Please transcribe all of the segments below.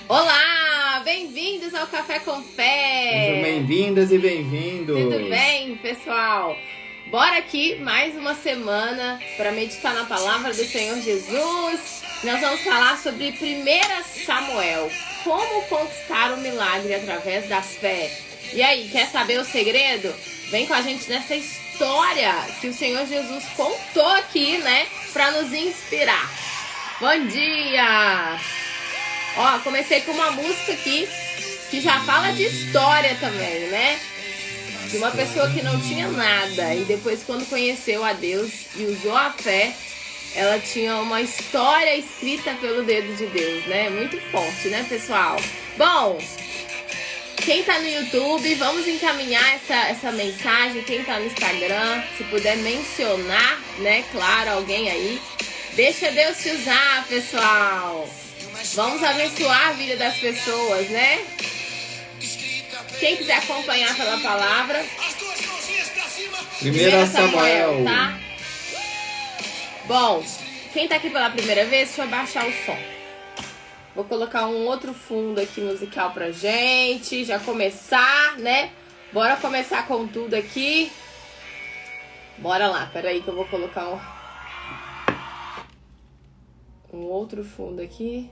Olá, bem-vindos ao Café com Fé. Sejam bem-vindas e bem-vindos. Tudo bem, pessoal? Bora aqui mais uma semana para meditar na palavra do Senhor Jesus. Nós vamos falar sobre 1 Samuel, como conquistar o milagre através da fé. E aí, quer saber o segredo? Vem com a gente nessa história que o Senhor Jesus contou aqui, né, para nos inspirar. Bom dia! Ó, comecei com uma música aqui que já fala de história também, né? De uma pessoa que não tinha nada e depois, quando conheceu a Deus e usou a fé, ela tinha uma história escrita pelo dedo de Deus, né? Muito forte, né, pessoal? Bom, quem tá no YouTube, vamos encaminhar essa mensagem. Quem tá no Instagram, se puder mencionar, né, claro, alguém aí. Deixa Deus te usar, pessoal. Vamos abençoar a vida das pessoas, né? Quem quiser acompanhar pela palavra, 1 Samuel, tá? Bom, quem tá aqui pela primeira vez, deixa eu abaixar o som. Vou colocar um outro fundo aqui musical pra gente já começar, né? Bora começar com tudo aqui. Bora lá, peraí que eu vou colocar um outro fundo aqui.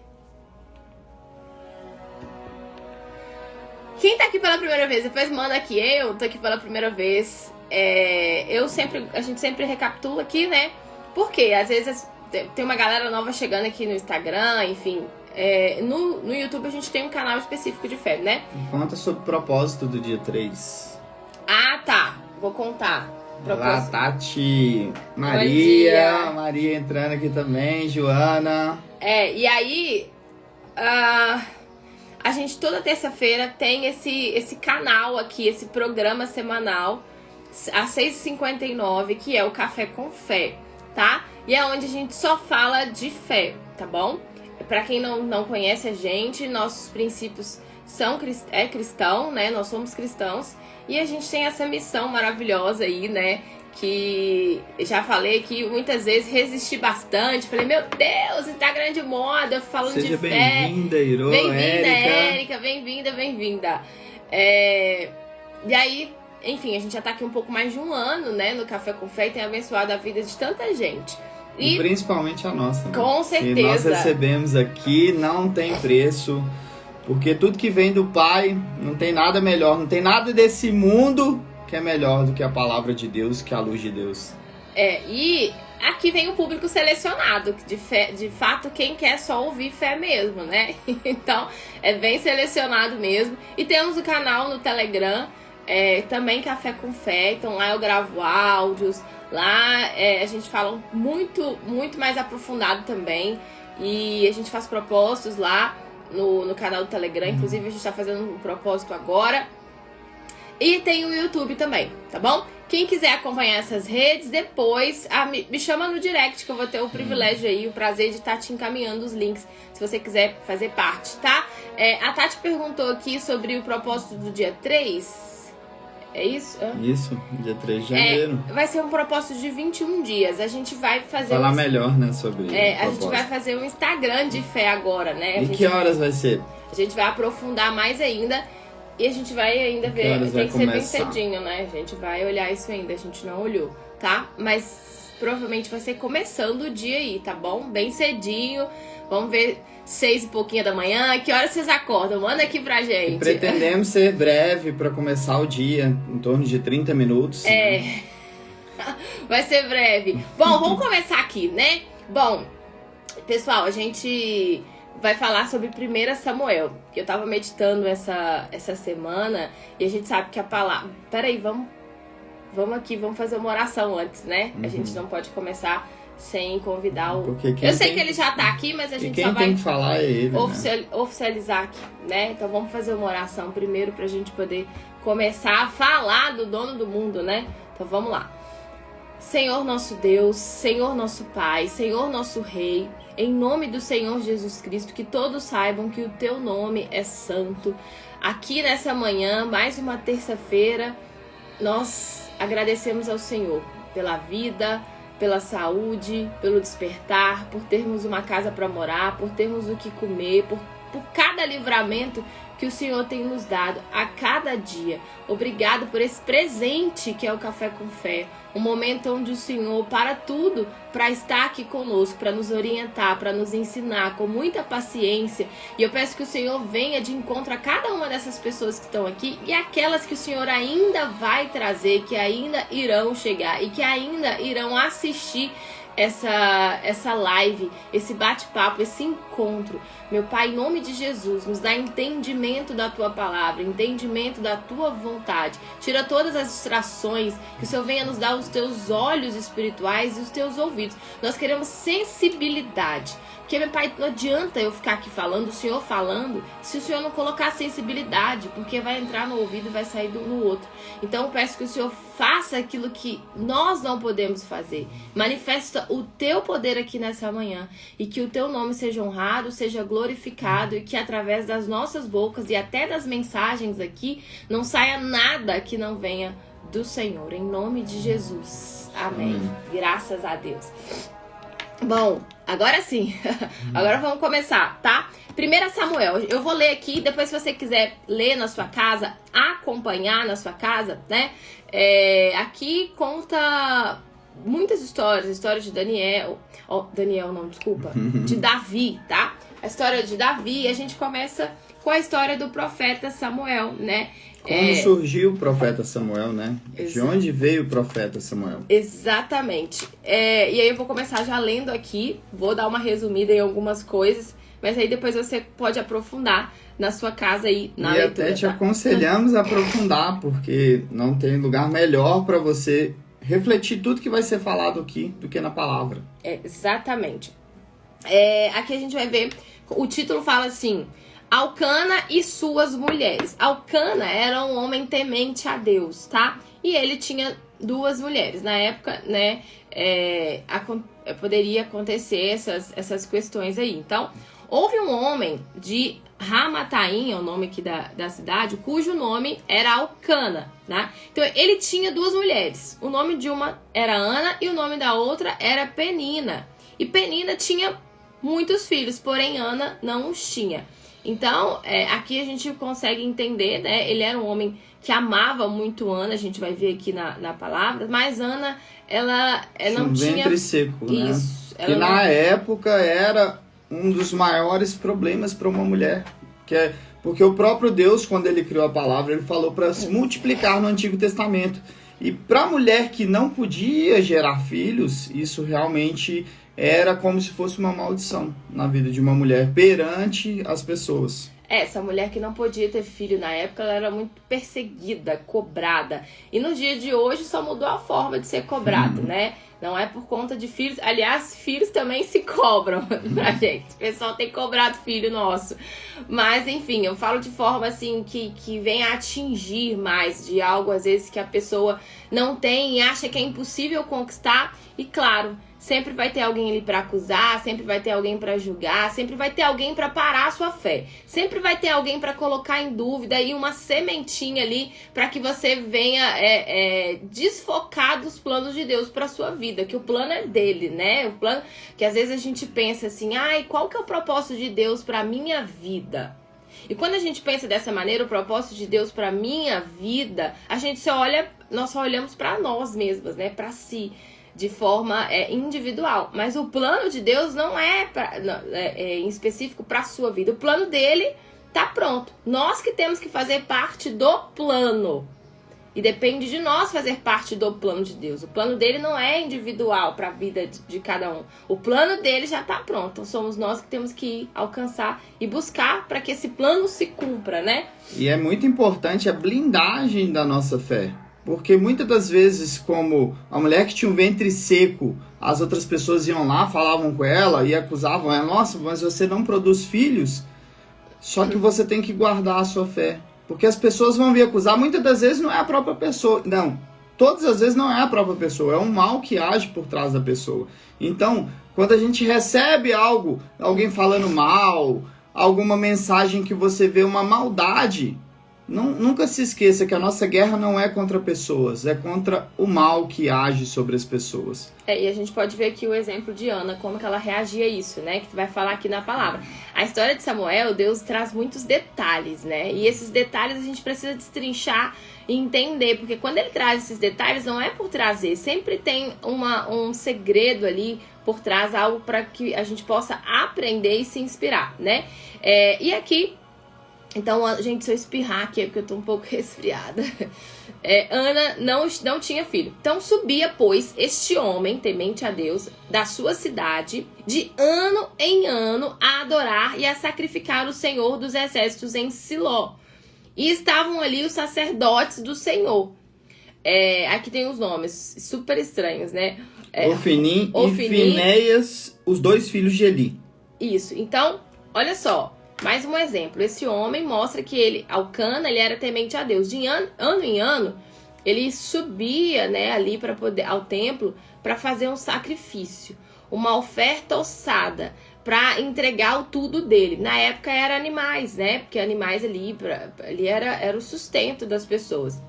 Quem tá aqui pela primeira vez, depois manda aqui. Eu tô aqui pela primeira vez. A gente sempre recapitula aqui, né? Porque às vezes tem uma galera nova chegando aqui no Instagram, enfim. No YouTube a gente tem um canal específico de fé, né? Conta sobre o propósito do dia 3. Ah, tá. Vou contar. Olá, Tati, Maria entrando aqui também, Joana. E aí... a gente toda terça-feira tem esse canal aqui, esse programa semanal, às 6h59, que é o Café com Fé, tá? E é onde a gente só fala de fé, tá bom? Pra quem não conhece a gente, nossos princípios são cristão, né? Nós somos cristãos e a gente tem essa missão maravilhosa aí, né? Que já falei que muitas vezes resisti bastante. Falei, meu Deus, Instagram de moda, falando de fé. Seja bem-vinda, Irô, Bem-vinda, Érica, bem-vinda. E aí, enfim, a gente já tá aqui um pouco mais de um ano, né, no Café com Fé e tem abençoado a vida de tanta gente. E principalmente a nossa, né? Com certeza. Que nós recebemos aqui, não tem preço. Porque tudo que vem do Pai, não tem nada melhor, não tem nada desse mundo que é melhor do que a palavra de Deus, que é a luz de Deus. E aqui vem o público selecionado, de fato quem quer só ouvir fé mesmo, né? Então é bem selecionado mesmo. E temos o canal no Telegram, também Café com Fé, então lá eu gravo áudios, lá a gente fala muito, muito mais aprofundado também. E a gente faz propósitos lá no canal do Telegram, inclusive a gente tá fazendo um propósito agora. E tem o YouTube também, tá bom? Quem quiser acompanhar essas redes, depois me chama no direct, que eu vou ter o privilégio aí, o prazer de estar te encaminhando os links, se você quiser fazer parte, tá? A Tati perguntou aqui sobre o propósito do dia 3. É isso? Isso, dia 3 de janeiro. Vai ser um propósito de 21 dias. A gente vai fazer... Falar melhor, né, sobre a gente vai fazer um Instagram de fé agora, né? Que horas vai ser? A gente vai aprofundar mais ainda. E a gente vai ainda ver, tem que ser bem cedinho, né? A gente vai olhar isso ainda, a gente não olhou, tá? Mas provavelmente vai ser começando o dia aí, tá bom? Bem cedinho, vamos ver 6 e pouquinho da manhã. Que horas vocês acordam? Manda aqui pra gente. E pretendemos ser breve pra começar o dia, em torno de 30 minutos. Né? Vai ser breve. Bom, vamos começar aqui, né? Bom, pessoal, a gente... vai falar sobre 1 Samuel, que eu tava meditando essa semana, e a gente sabe que a palavra... Peraí, vamos fazer uma oração antes, né? A gente não pode começar sem convidar o... Eu sei que ele já tá aqui, mas a gente só vai... tem que falar é ele, oficializar aqui, né? Então vamos fazer uma oração primeiro pra gente poder começar a falar do dono do mundo, né? Então vamos lá. Senhor nosso Deus, Senhor nosso Pai, Senhor nosso Rei, em nome do Senhor Jesus Cristo, que todos saibam que o teu nome é santo. Aqui nessa manhã, mais uma terça-feira, nós agradecemos ao Senhor pela vida, pela saúde, pelo despertar, por termos uma casa para morar, por termos o que comer, por por cada livramento que o Senhor tem nos dado a cada dia. Obrigado por esse presente que é o Café com Fé. Um momento onde o Senhor para tudo para estar aqui conosco, para nos orientar, para nos ensinar com muita paciência. E eu peço que o Senhor venha de encontro a cada uma dessas pessoas que estão aqui e aquelas que o Senhor ainda vai trazer, que ainda irão chegar e que ainda irão assistir essa live, esse bate-papo, esse encontro. Meu Pai, em nome de Jesus, nos dá entendimento da Tua palavra, entendimento da Tua vontade. Tira todas as distrações, que o Senhor venha nos dar os Teus olhos espirituais e os Teus ouvidos. Nós queremos sensibilidade. Porque, meu Pai, não adianta eu ficar aqui falando, o Senhor falando, se o Senhor não colocar sensibilidade, porque vai entrar no ouvido e vai sair no outro. Então, eu peço que o Senhor faça aquilo que nós não podemos fazer. Manifesta o Teu poder aqui nessa manhã e que o Teu nome seja honrado, seja glorificado e que através das nossas bocas e até das mensagens aqui, não saia nada que não venha do Senhor. Em nome de Jesus. Amém. Graças a Deus. Bom, agora sim, agora vamos começar, tá? 1 Samuel, eu vou ler aqui, depois se você quiser ler na sua casa, acompanhar na sua casa, né? Aqui conta muitas histórias de de Davi, tá? A história de Davi, a gente começa com a história do profeta Samuel, né? Como surgiu o profeta Samuel, né? De onde veio o profeta Samuel? Exatamente. E aí eu vou começar já lendo aqui, vou dar uma resumida em algumas coisas, mas aí depois você pode aprofundar na sua casa aí na leitura. E até te aconselhamos a aprofundar, porque não tem lugar melhor para você refletir tudo que vai ser falado aqui do que na palavra. Exatamente. Aqui a gente vai ver, o título fala assim: Alcana e suas mulheres. Alcana era um homem temente a Deus, tá? E ele tinha 2 mulheres. Na época, né, poderia acontecer essas questões aí. Então, houve um homem de Ramataim, é o nome aqui da cidade, cujo nome era Alcana, né? Então, ele tinha 2 mulheres. O nome de uma era Ana e o nome da outra era Penina. E Penina tinha muitos filhos, porém Ana não os tinha. Então, aqui a gente consegue entender, né? Ele era um homem que amava muito Ana, a gente vai ver aqui na palavra, mas Ana, ela não tinha... ventre seco, né? Isso. Que na época era um dos maiores problemas para uma mulher. Porque o próprio Deus, quando ele criou a palavra, ele falou para se multiplicar no Antigo Testamento. E para a mulher que não podia gerar filhos, isso realmente era como se fosse uma maldição na vida de uma mulher perante as pessoas. Essa mulher que não podia ter filho na época, ela era muito perseguida, cobrada. E no dia de hoje só mudou a forma de ser cobrado, né? Não é por conta de filhos. Aliás, filhos também se cobram pra gente. O pessoal tem cobrado filho nosso. Mas, enfim, eu falo de forma assim que vem a atingir mais de algo, às vezes, que a pessoa não tem e acha que é impossível conquistar. E, claro, sempre vai ter alguém ali para acusar, sempre vai ter alguém para julgar, sempre vai ter alguém para parar a sua fé. Sempre vai ter alguém para colocar em dúvida e uma sementinha ali para que você venha desfocar dos planos de Deus para sua vida, que o plano é dele, né? O plano que às vezes a gente pensa assim, qual que é o propósito de Deus para minha vida? E quando a gente pensa dessa maneira, o propósito de Deus para minha vida, nós só olhamos para nós mesmas, né? Para si, de forma individual. Mas o plano de Deus não é em específico para a sua vida. O plano dele tá pronto. Nós que temos que fazer parte do plano. E depende de nós fazer parte do plano de Deus. O plano dele não é individual para a vida de cada um. O plano dele já tá pronto. Então somos nós que temos que alcançar e buscar para que esse plano se cumpra, né? E é muito importante a blindagem da nossa fé. Porque muitas das vezes, como a mulher que tinha um ventre seco, as outras pessoas iam lá, falavam com ela e acusavam ela: nossa, mas você não produz filhos? Só que você tem que guardar a sua fé. Porque as pessoas vão vir acusar, muitas das vezes não é a própria pessoa. Não, todas as vezes não é a própria pessoa, é um mal que age por trás da pessoa. Então, quando a gente recebe algo, alguém falando mal, alguma mensagem que você vê uma maldade, Nunca se esqueça que a nossa guerra não é contra pessoas, é contra o mal que age sobre as pessoas. E a gente pode ver aqui o exemplo de Ana, como que ela reagia a isso, né? Que tu vai falar aqui na palavra. A história de Samuel, Deus traz muitos detalhes, né? E esses detalhes a gente precisa destrinchar e entender, porque quando ele traz esses detalhes, não é por trazer, sempre tem um segredo ali por trás, algo para que a gente possa aprender e se inspirar, né? E aqui, então, gente, se eu espirrar aqui é porque eu tô um pouco resfriada. Ana não tinha filho. Então subia, pois, este homem, temente a Deus, da sua cidade, de ano em ano, a adorar e a sacrificar o Senhor dos Exércitos em Siló. E estavam ali os sacerdotes do Senhor. Aqui tem os nomes super estranhos, né? Ofni e Finéias, os 2 filhos de Eli. Isso. Então, olha só. Mais um exemplo, esse homem mostra que Elcana, ele era temente a Deus. De ano em ano, ele subia, né, ali ao templo para fazer um sacrifício, uma oferta ossada, para entregar o tudo dele. Na época era animais, né, porque animais ali era o sustento das pessoas.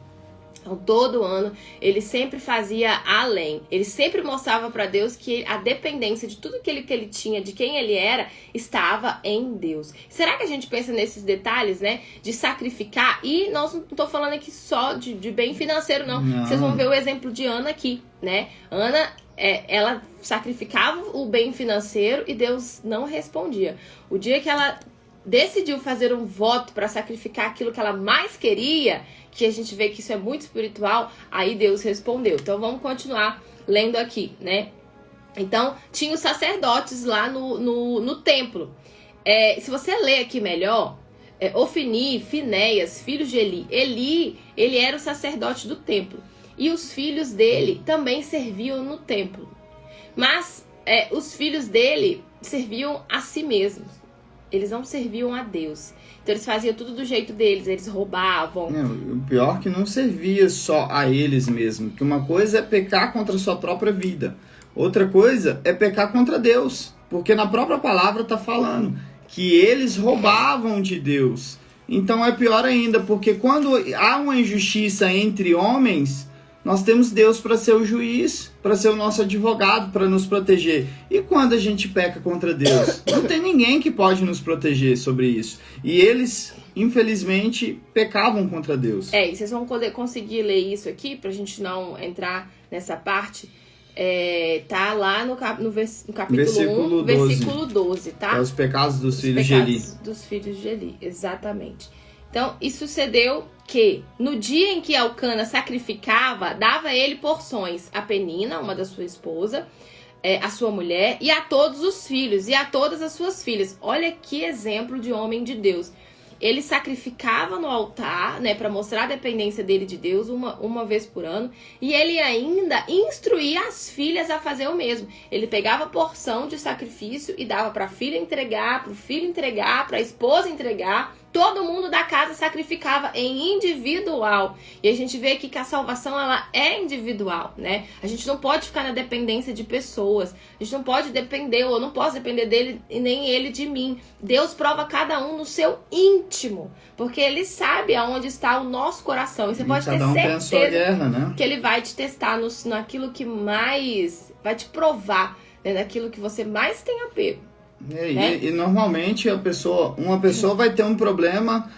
Então, todo ano, ele sempre fazia além. Ele sempre mostrava para Deus que a dependência de tudo que ele tinha, de quem ele era, estava em Deus. Será que a gente pensa nesses detalhes, né? De sacrificar? E nós não estou falando aqui só de bem financeiro, não. Vocês vão ver o exemplo de Ana aqui, né? Ana, ela sacrificava o bem financeiro e Deus não respondia. O dia que ela decidiu fazer um voto para sacrificar aquilo que ela mais queria, que a gente vê que isso é muito espiritual, aí Deus respondeu. Então vamos continuar lendo aqui, né? Então tinha os sacerdotes lá no templo. Se você ler aqui melhor, Ofni, Finéias, filhos de Eli, ele era o sacerdote do templo. E os filhos dele também serviam no templo. Mas os filhos dele serviam a si mesmos. Eles não serviam a Deus. Então eles faziam tudo do jeito deles, eles roubavam. O pior é que não servia só a eles mesmos. Que uma coisa é pecar contra a sua própria vida. Outra coisa é pecar contra Deus. Porque na própria palavra está falando que eles roubavam de Deus. Então é pior ainda, porque quando há uma injustiça entre homens, nós temos Deus para ser o juiz, para ser o nosso advogado, para nos proteger. E quando a gente peca contra Deus? Não tem ninguém que pode nos proteger sobre isso. E eles, infelizmente, pecavam contra Deus. E vocês vão conseguir ler isso aqui, para a gente não entrar nessa parte. Tá lá no capítulo 1, versículo 12, tá? Os pecados dos filhos de Eli. Dos filhos de Eli, exatamente. Então, e sucedeu que, no dia em que Elcana sacrificava, dava ele porções a Penina, uma da sua esposa, a sua mulher, e a todos os filhos, e a todas as suas filhas. Olha que exemplo de homem de Deus. Ele sacrificava no altar, né, para mostrar a dependência dele de Deus uma vez por ano. E ele ainda instruía as filhas a fazer o mesmo. Ele pegava porção de sacrifício e dava para a filha entregar, para o filho entregar, para a esposa entregar. Todo mundo da casa sacrificava em individual. E a gente vê aqui que a salvação, ela é individual, né? A gente não pode ficar na dependência de pessoas. A gente não pode depender, ou eu não posso depender dele e nem ele de mim. Deus prova cada um no seu íntimo. Porque ele sabe aonde está o nosso coração. E você pode ter certeza, né, que ele vai te testar naquilo que mais... vai te provar, né, naquilo que você mais tem apego. E normalmente uma pessoa vai ter um problema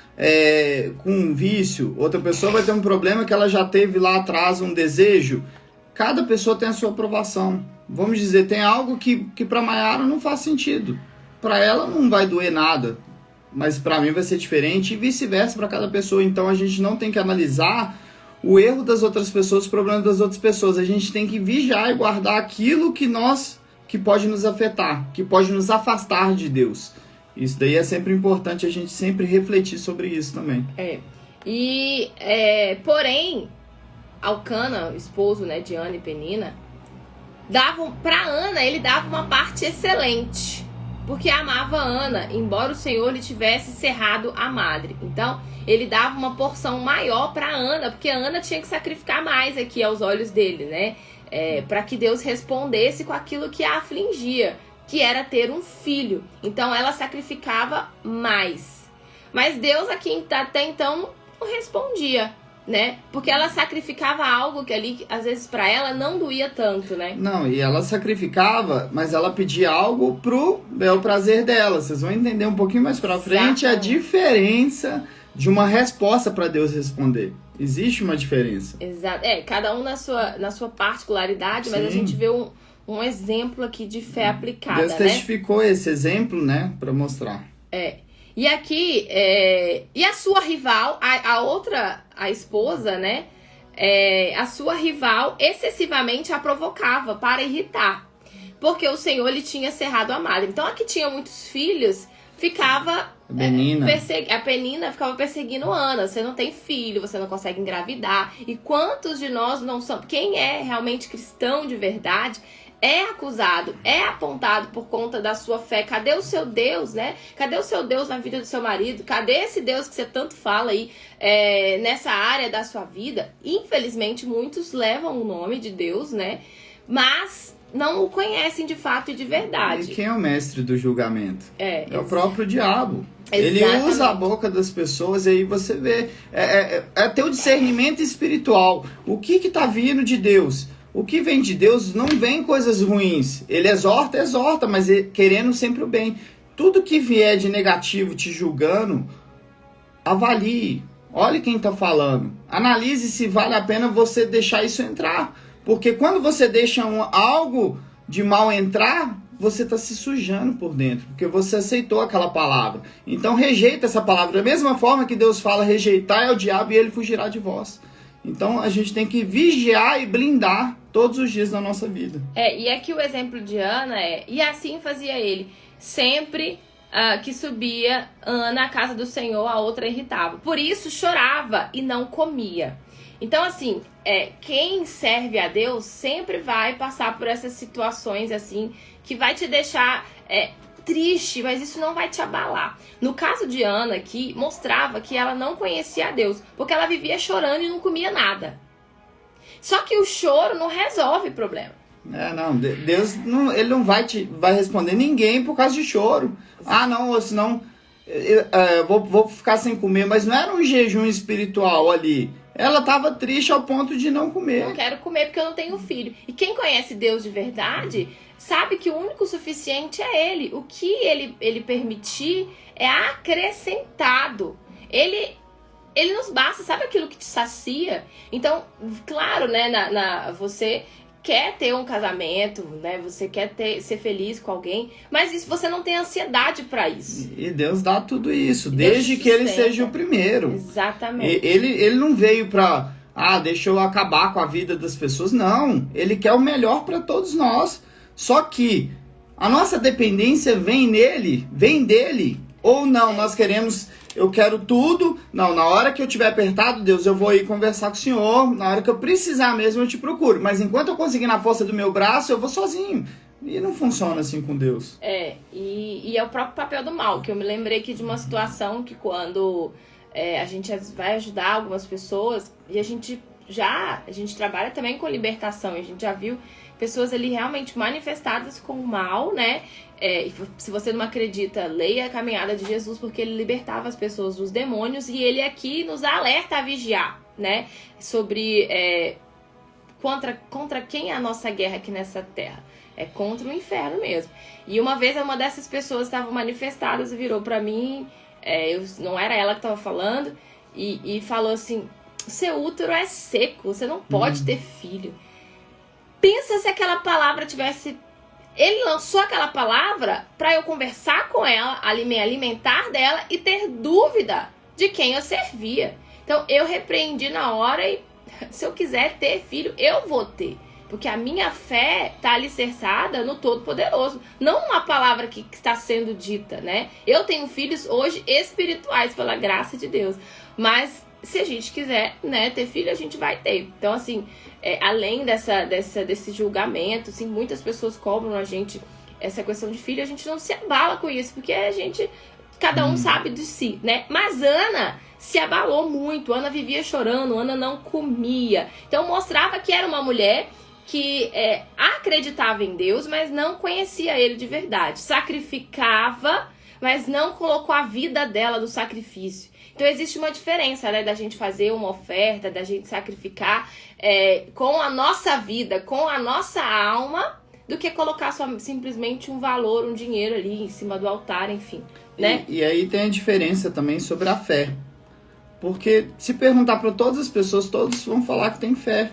com um vício, outra pessoa vai ter um problema que ela já teve lá atrás, um desejo. Cada pessoa tem a sua aprovação. Vamos dizer, tem algo que para Maiara não faz sentido. Para ela não vai doer nada, mas para mim vai ser diferente e vice-versa para cada pessoa. Então a gente não tem que analisar o erro das outras pessoas, o problema das outras pessoas. A gente tem que vigiar e guardar aquilo que pode nos afetar, que pode nos afastar de Deus. Isso daí é sempre importante, a gente sempre refletir sobre isso também. Porém, Elcana, esposo, né, de Ana e Penina, para Ana, ele dava uma parte excelente, porque amava Ana, embora o Senhor lhe tivesse cerrado a madre. Então, ele dava uma porção maior para Ana, porque a Ana tinha que sacrificar mais aqui aos olhos dele, né? Para que Deus respondesse com aquilo que a afligia, que era ter um filho. Então ela sacrificava mais. Mas Deus aqui até então respondia, né? Porque ela sacrificava algo que ali, às vezes, para ela não doía tanto, né? Não, e ela sacrificava, mas ela pedia algo pro bel prazer dela. Vocês vão entender um pouquinho mais pra frente a diferença de uma resposta para Deus responder. Existe uma diferença. Exato. Cada um na sua particularidade, mas a gente vê um exemplo aqui de fé aplicada, Deus testificou esse exemplo, né, para mostrar. E aqui, e a sua rival, a esposa, né, a sua rival excessivamente a provocava para irritar, porque o Senhor lhe tinha cerrado a madre. Então, a que tinha muitos filhos, ficava... A Penina ficava perseguindo Ana. Você não tem filho, você não consegue engravidar. E quantos de nós não são... Quem é realmente cristão de verdade é acusado, é apontado por conta da sua fé. Cadê o seu Deus, né? Cadê o seu Deus na vida do seu marido? Cadê esse Deus que você tanto fala aí nessa área da sua vida? Infelizmente, muitos levam o nome de Deus, né? Mas não o conhecem de fato e de verdade. E quem é o mestre do julgamento? É o próprio diabo. Exatamente. Ele usa a boca das pessoas e aí você vê. É ter o discernimento espiritual. O que está vindo de Deus? O que vem de Deus não vem coisas ruins. Ele exorta, mas querendo sempre o bem. Tudo que vier de negativo te julgando, avalie. Olhe quem está falando. Analise se vale a pena você deixar isso entrar. Porque quando você deixa algo de mal entrar, você está se sujando por dentro, porque você aceitou aquela palavra. Então rejeita essa palavra. Da mesma forma que Deus fala rejeitar é o diabo e ele fugirá de vós. Então a gente tem que vigiar e blindar todos os dias da nossa vida. E aqui o exemplo de Ana e assim fazia ele. Sempre que subia Ana à casa do Senhor, a outra irritava. Por isso chorava e não comia. Então, assim, quem serve a Deus sempre vai passar por essas situações, assim, que vai te deixar triste, mas isso não vai te abalar. No caso de Ana aqui, mostrava que ela não conhecia a Deus, porque ela vivia chorando e não comia nada. Só que o choro não resolve o problema. Deus não, ele não vai responder ninguém por causa de choro. Não, ou senão vou ficar sem comer, mas não era um jejum espiritual ali. Ela estava triste ao ponto de não comer. Não quero comer porque eu não tenho filho. E quem conhece Deus de verdade sabe que o único suficiente é Ele. O que Ele permitir é acrescentado. Ele nos basta. Sabe aquilo que te sacia? Então, claro, né? Você quer ter um casamento, né? Você quer ser feliz com alguém, mas isso você não tem ansiedade para isso. E Deus dá tudo isso, desde que Ele seja o primeiro. Exatamente. Ele não veio para, deixa eu acabar com a vida das pessoas. Não, Ele quer o melhor para todos nós. Só que a nossa dependência vem dele, ou não, nós queremos... Eu quero tudo. Não, na hora que eu tiver apertado, Deus, eu vou ir conversar com o Senhor. Na hora que eu precisar mesmo, eu te procuro. Mas enquanto eu conseguir na força do meu braço, eu vou sozinho. E não funciona assim com Deus. E é o próprio papel do mal. Que eu me lembrei aqui de uma situação que quando a gente vai ajudar algumas pessoas, e a gente trabalha também com libertação. E a gente já viu pessoas ali realmente manifestadas com o mal, né? Se você não acredita, leia a caminhada de Jesus, porque ele libertava as pessoas dos demônios, e ele aqui nos alerta a vigiar, né? Sobre contra quem é a nossa guerra aqui nessa terra. É contra o inferno mesmo. E uma vez uma dessas pessoas estava manifestadas e virou pra mim, não era ela que estava falando, e falou assim: seu útero é seco, você não pode ter filho. Pensa se aquela palavra tivesse... Ele lançou aquela palavra para eu conversar com ela, me alimentar dela e ter dúvida de quem eu servia. Então eu repreendi na hora e se eu quiser ter filho, eu vou ter. Porque a minha fé está alicerçada no Todo-Poderoso. Não uma palavra que está sendo dita, né? Eu tenho filhos hoje espirituais, pela graça de Deus. Mas se a gente quiser, né, ter filho, a gente vai ter. Então, assim, além desse julgamento, assim, muitas pessoas cobram a gente essa questão de filho. A gente não se abala com isso, porque cada um sabe de si, né? Mas Ana se abalou muito. Ana vivia chorando, Ana não comia. Então, mostrava que era uma mulher que acreditava em Deus, mas não conhecia Ele de verdade. Sacrificava, mas não colocou a vida dela no sacrifício. Então existe uma diferença, né, da gente fazer uma oferta, da gente sacrificar com a nossa vida, com a nossa alma, do que colocar só simplesmente um valor, um dinheiro ali em cima do altar, enfim, né? E aí tem a diferença também sobre a fé. Porque se perguntar para todas as pessoas, todos vão falar que tem fé.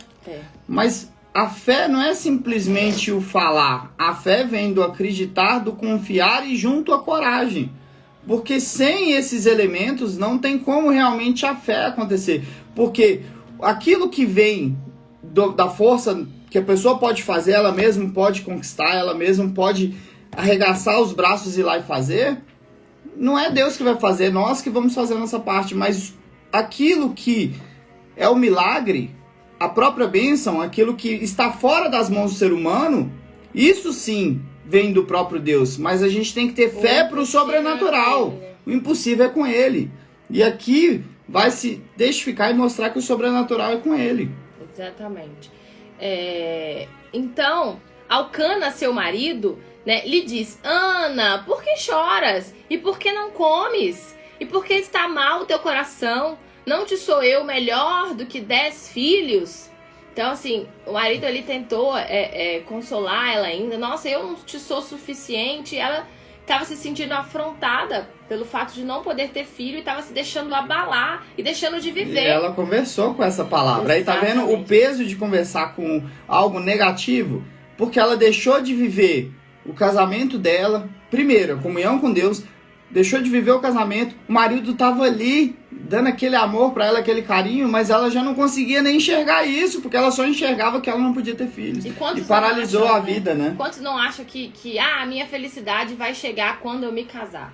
Mas a fé não é simplesmente o falar. A fé vem do acreditar, do confiar e junto à coragem. Porque sem esses elementos não tem como realmente a fé acontecer. Porque aquilo que vem da força que a pessoa pode fazer, ela mesma pode conquistar, ela mesma pode arregaçar os braços e ir lá e fazer, não é Deus que vai fazer, nós que vamos fazer a nossa parte. Mas aquilo que é o milagre, a própria bênção, aquilo que está fora das mãos do ser humano, isso sim vem do próprio Deus. Mas a gente tem que ter fé para o sobrenatural. O impossível é com Ele. E aqui vai se testificar e mostrar que o sobrenatural é com Ele. Exatamente. Então, Alcana, seu marido, né, lhe diz: Ana, por que choras? E por que não comes? E por que está mal o teu coração? Não te sou eu melhor do que 10 filhos? Então, assim, o marido ali tentou consolar ela ainda. Nossa, eu não te sou suficiente. Ela estava se sentindo afrontada pelo fato de não poder ter filho e estava se deixando abalar e deixando de viver. E ela conversou com essa palavra. Exatamente. Aí tá vendo o peso de conversar com algo negativo? Porque ela deixou de viver o casamento dela, primeiro, a comunhão com Deus, deixou de viver o casamento, o marido tava ali dando aquele amor pra ela, aquele carinho, mas ela já não conseguia nem enxergar isso, porque ela só enxergava que ela não podia ter filhos. E paralisou a vida, né? Quantos não acham que a minha felicidade vai chegar quando eu me casar?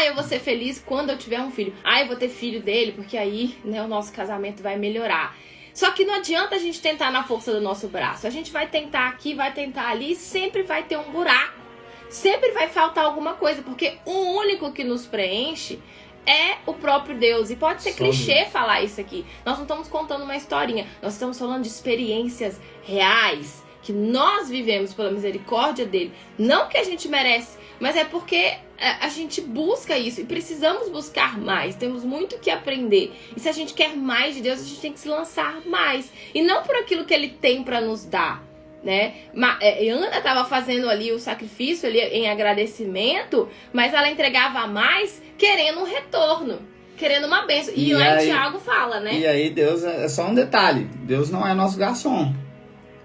Eu vou ser feliz quando eu tiver um filho. Eu vou ter filho dele, porque aí, né, o nosso casamento vai melhorar. Só que não adianta a gente tentar na força do nosso braço. A gente vai tentar aqui, vai tentar ali, e sempre vai ter um buraco. Sempre vai faltar alguma coisa, porque o único que nos preenche é o próprio Deus. E pode ser clichê falar isso aqui. Nós não estamos contando uma historinha. Nós estamos falando de experiências reais que nós vivemos pela misericórdia dele. Não que a gente merece, mas é porque a gente busca isso e precisamos buscar mais. Temos muito que aprender. E se a gente quer mais de Deus, a gente tem que se lançar mais. E não por aquilo que ele tem para nos dar, né? Ana estava fazendo ali o sacrifício ali em agradecimento, mas ela entregava mais querendo um retorno, querendo uma bênção. E lá em Tiago fala, né? E aí Deus é só um detalhe: Deus não é nosso garçom.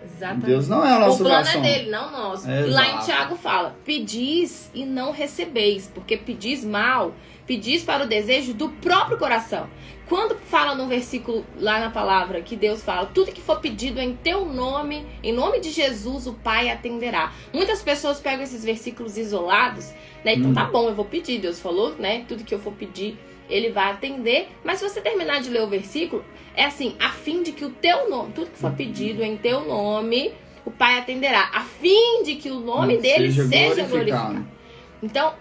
Exatamente. Deus não é o nosso garçom. O plano é dele, não nosso. E lá em Tiago fala: pedis e não recebeis, porque pedis mal, pedis para o desejo do próprio coração. Quando fala no versículo lá na palavra que Deus fala: tudo que for pedido em teu nome, em nome de Jesus, o Pai atenderá. Muitas pessoas pegam esses versículos isolados, né? Então tá bom, eu vou pedir, Deus falou, né? Tudo que eu for pedir, ele vai atender. Mas se você terminar de ler o versículo, é assim: a fim de que o teu nome, tudo que for pedido em teu nome, o Pai atenderá, a fim de que o nome dele seja glorificado. Então,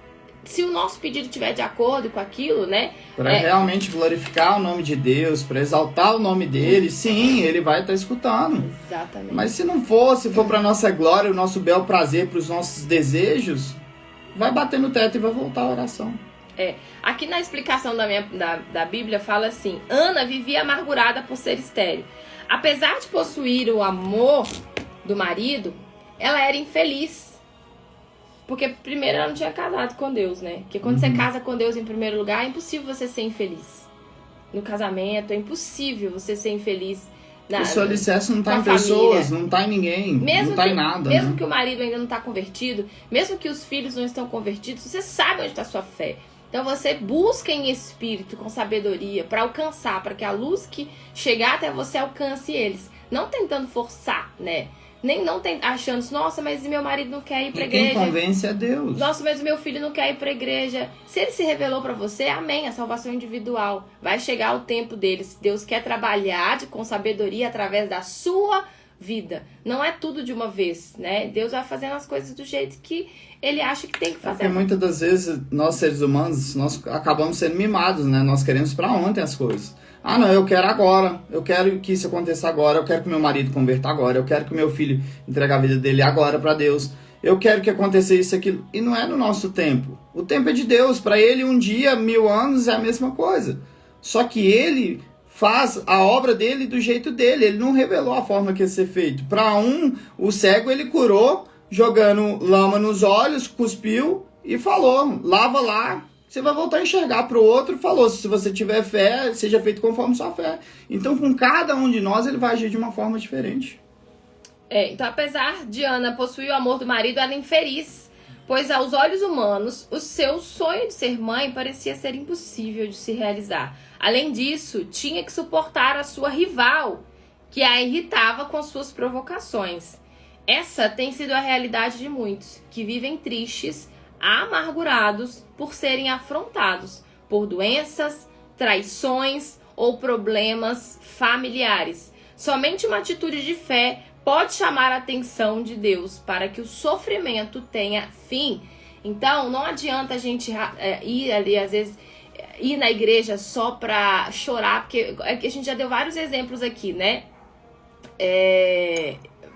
se o nosso pedido estiver de acordo com aquilo, né? Para realmente glorificar o nome de Deus, para exaltar o nome dele, sim, ele vai estar escutando. Exatamente. Mas se não for, se for para nossa glória, o nosso bel prazer, para os nossos desejos, vai bater no teto e vai voltar a oração. Aqui na explicação da Bíblia fala assim: Ana vivia amargurada por ser estéril. Apesar de possuir o amor do marido, ela era infeliz. Porque primeiro ela não tinha casado com Deus, né? Porque quando você casa com Deus em primeiro lugar, é impossível você ser infeliz. No casamento, é impossível você ser infeliz. O seu alicerce não está em pessoas, não está em ninguém, não está em nada. Mesmo que o marido ainda não está convertido, mesmo que os filhos não estão convertidos, você sabe onde está a sua fé. Então você busca em espírito, com sabedoria, para alcançar, para que a luz que chegar até você alcance eles. Não tentando forçar, né? Nem não achando, nossa, mas meu marido não quer ir pra igreja. Quem convence é Deus. Nossa, mas meu filho não quer ir pra igreja. Se ele se revelou pra você, amém, a salvação individual. Vai chegar o tempo deles. Deus quer trabalhar com sabedoria através da sua vida. Não é tudo de uma vez, né? Deus vai fazendo as coisas do jeito que ele acha que tem que fazer. Porque muitas das vezes, nós seres humanos, nós acabamos sendo mimados, né? Nós queremos pra ontem as coisas. Não, eu quero agora, eu quero que isso aconteça agora, eu quero que meu marido converta agora, eu quero que meu filho entregue a vida dele agora para Deus. eu quero que aconteça isso, aquilo. E não é no nosso tempo. O tempo é de Deus. Para ele, um dia, 1000 anos é a mesma coisa. Só que ele faz a obra dele do jeito dele. Ele não revelou a forma que ia ser feito. Para o cego ele curou, jogando lama nos olhos, cuspiu e falou, lava lá. Você vai voltar a enxergar. Para o outro, falou, se você tiver fé, seja feito conforme sua fé. Então, com cada um de nós, ele vai agir de uma forma diferente. Então, apesar de Ana possuir o amor do marido, ela é infeliz, pois aos olhos humanos, o seu sonho de ser mãe parecia ser impossível de se realizar. Além disso, tinha que suportar a sua rival, que a irritava com suas provocações. Essa tem sido a realidade de muitos, que vivem tristes, amargurados por serem afrontados por doenças, traições ou problemas familiares. Somente uma atitude de fé pode chamar a atenção de Deus para que o sofrimento tenha fim. Então, não adianta a gente ir ali, às vezes, ir na igreja só para chorar, porque a gente já deu vários exemplos aqui, né?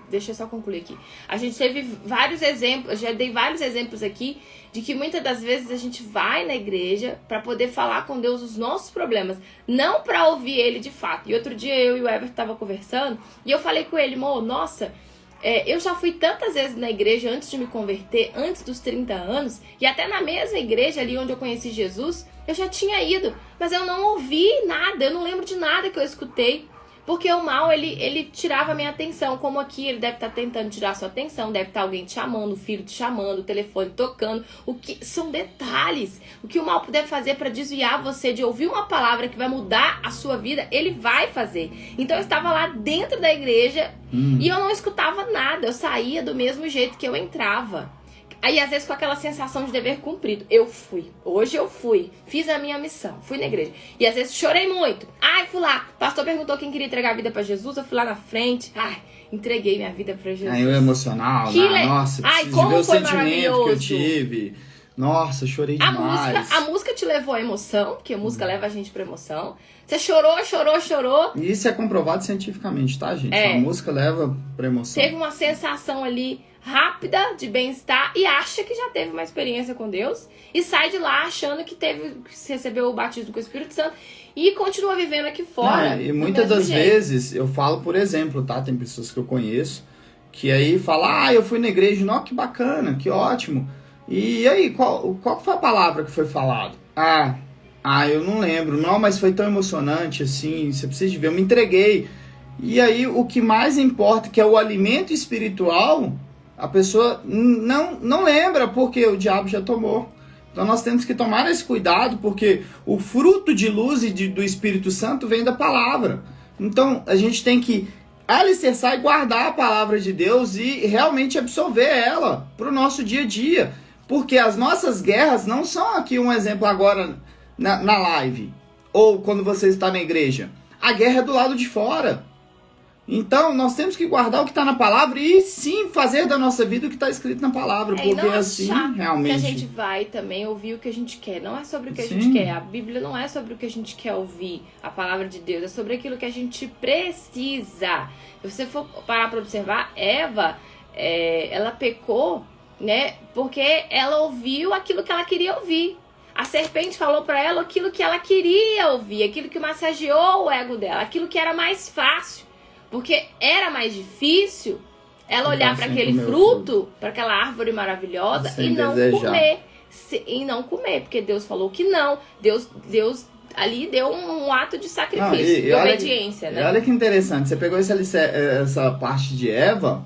Deixa eu só concluir aqui. A gente teve vários exemplos, já dei vários exemplos aqui de que muitas das vezes a gente vai na igreja para poder falar com Deus os nossos problemas, não para ouvir Ele de fato. E outro dia eu e o Everton tava conversando e eu falei com ele, nossa, eu já fui tantas vezes na igreja antes de me converter, antes dos 30 anos, e até na mesma igreja ali onde eu conheci Jesus, eu já tinha ido, mas eu não ouvi nada, eu não lembro de nada que eu escutei. Porque o mal, ele tirava a minha atenção. Como aqui, ele deve estar tentando tirar a sua atenção. Deve estar alguém te chamando, o filho te chamando, o telefone tocando. O que são detalhes. O que o mal puder fazer para desviar você de ouvir uma palavra que vai mudar a sua vida, ele vai fazer. Então, eu estava lá dentro da igreja e eu não escutava nada. Eu saía do mesmo jeito que eu entrava. Aí, às vezes, com aquela sensação de dever cumprido. Eu fui. Hoje eu fui. Fiz a minha missão. Fui na igreja. E, às vezes, chorei muito. Fui lá. O pastor perguntou quem queria entregar a vida pra Jesus. Eu fui lá na frente. Entreguei minha vida pra Jesus. Aí, eu emocional. Nossa, como ver o foi sentimento maravilhoso. que eu tive. Nossa, chorei demais. A música te levou à emoção. Porque a música leva a gente pra emoção. Você chorou. E isso é comprovado cientificamente, tá, gente? A música leva pra emoção. Teve uma sensação ali rápida de bem-estar e acha que já teve uma experiência com Deus e sai de lá achando que recebeu o batismo com o Espírito Santo e continua vivendo aqui fora. E muitas das vezes eu falo por exemplo, tá? Tem pessoas que eu conheço que aí falam, eu fui na igreja, não, que bacana, que ótimo. E aí, qual foi a palavra que foi falada? Eu não lembro, não, mas foi tão emocionante assim, você precisa de ver, eu me entreguei. E aí o que mais importa, que é o alimento espiritual, a pessoa não lembra porque o diabo já tomou. Então nós temos que tomar esse cuidado porque o fruto de luz e do Espírito Santo vem da palavra. Então a gente tem que alicerçar e guardar a palavra de Deus e realmente absorver ela para o nosso dia a dia. Porque as nossas guerras não são aqui um exemplo agora na live ou quando você está na igreja. A guerra é do lado de fora. Então, nós temos que guardar o que está na palavra e sim fazer da nossa vida o que está escrito na palavra. Porque assim, realmente... que a gente vai também ouvir o que a gente quer. Não é sobre o que a gente quer. A Bíblia não é sobre o que a gente quer ouvir. A palavra de Deus é sobre aquilo que a gente precisa. Se você for parar para observar, Eva, ela pecou, né? Porque ela ouviu aquilo que ela queria ouvir. A serpente falou para ela aquilo que ela queria ouvir, aquilo que massageou o ego dela, aquilo que era mais fácil. Porque era mais difícil ela olhar para aquele fruto, para aquela árvore maravilhosa e não comer. E não comer, porque Deus falou que não. Deus ali deu um ato de sacrifício, de obediência, né? Olha que interessante, você pegou essa parte de Eva,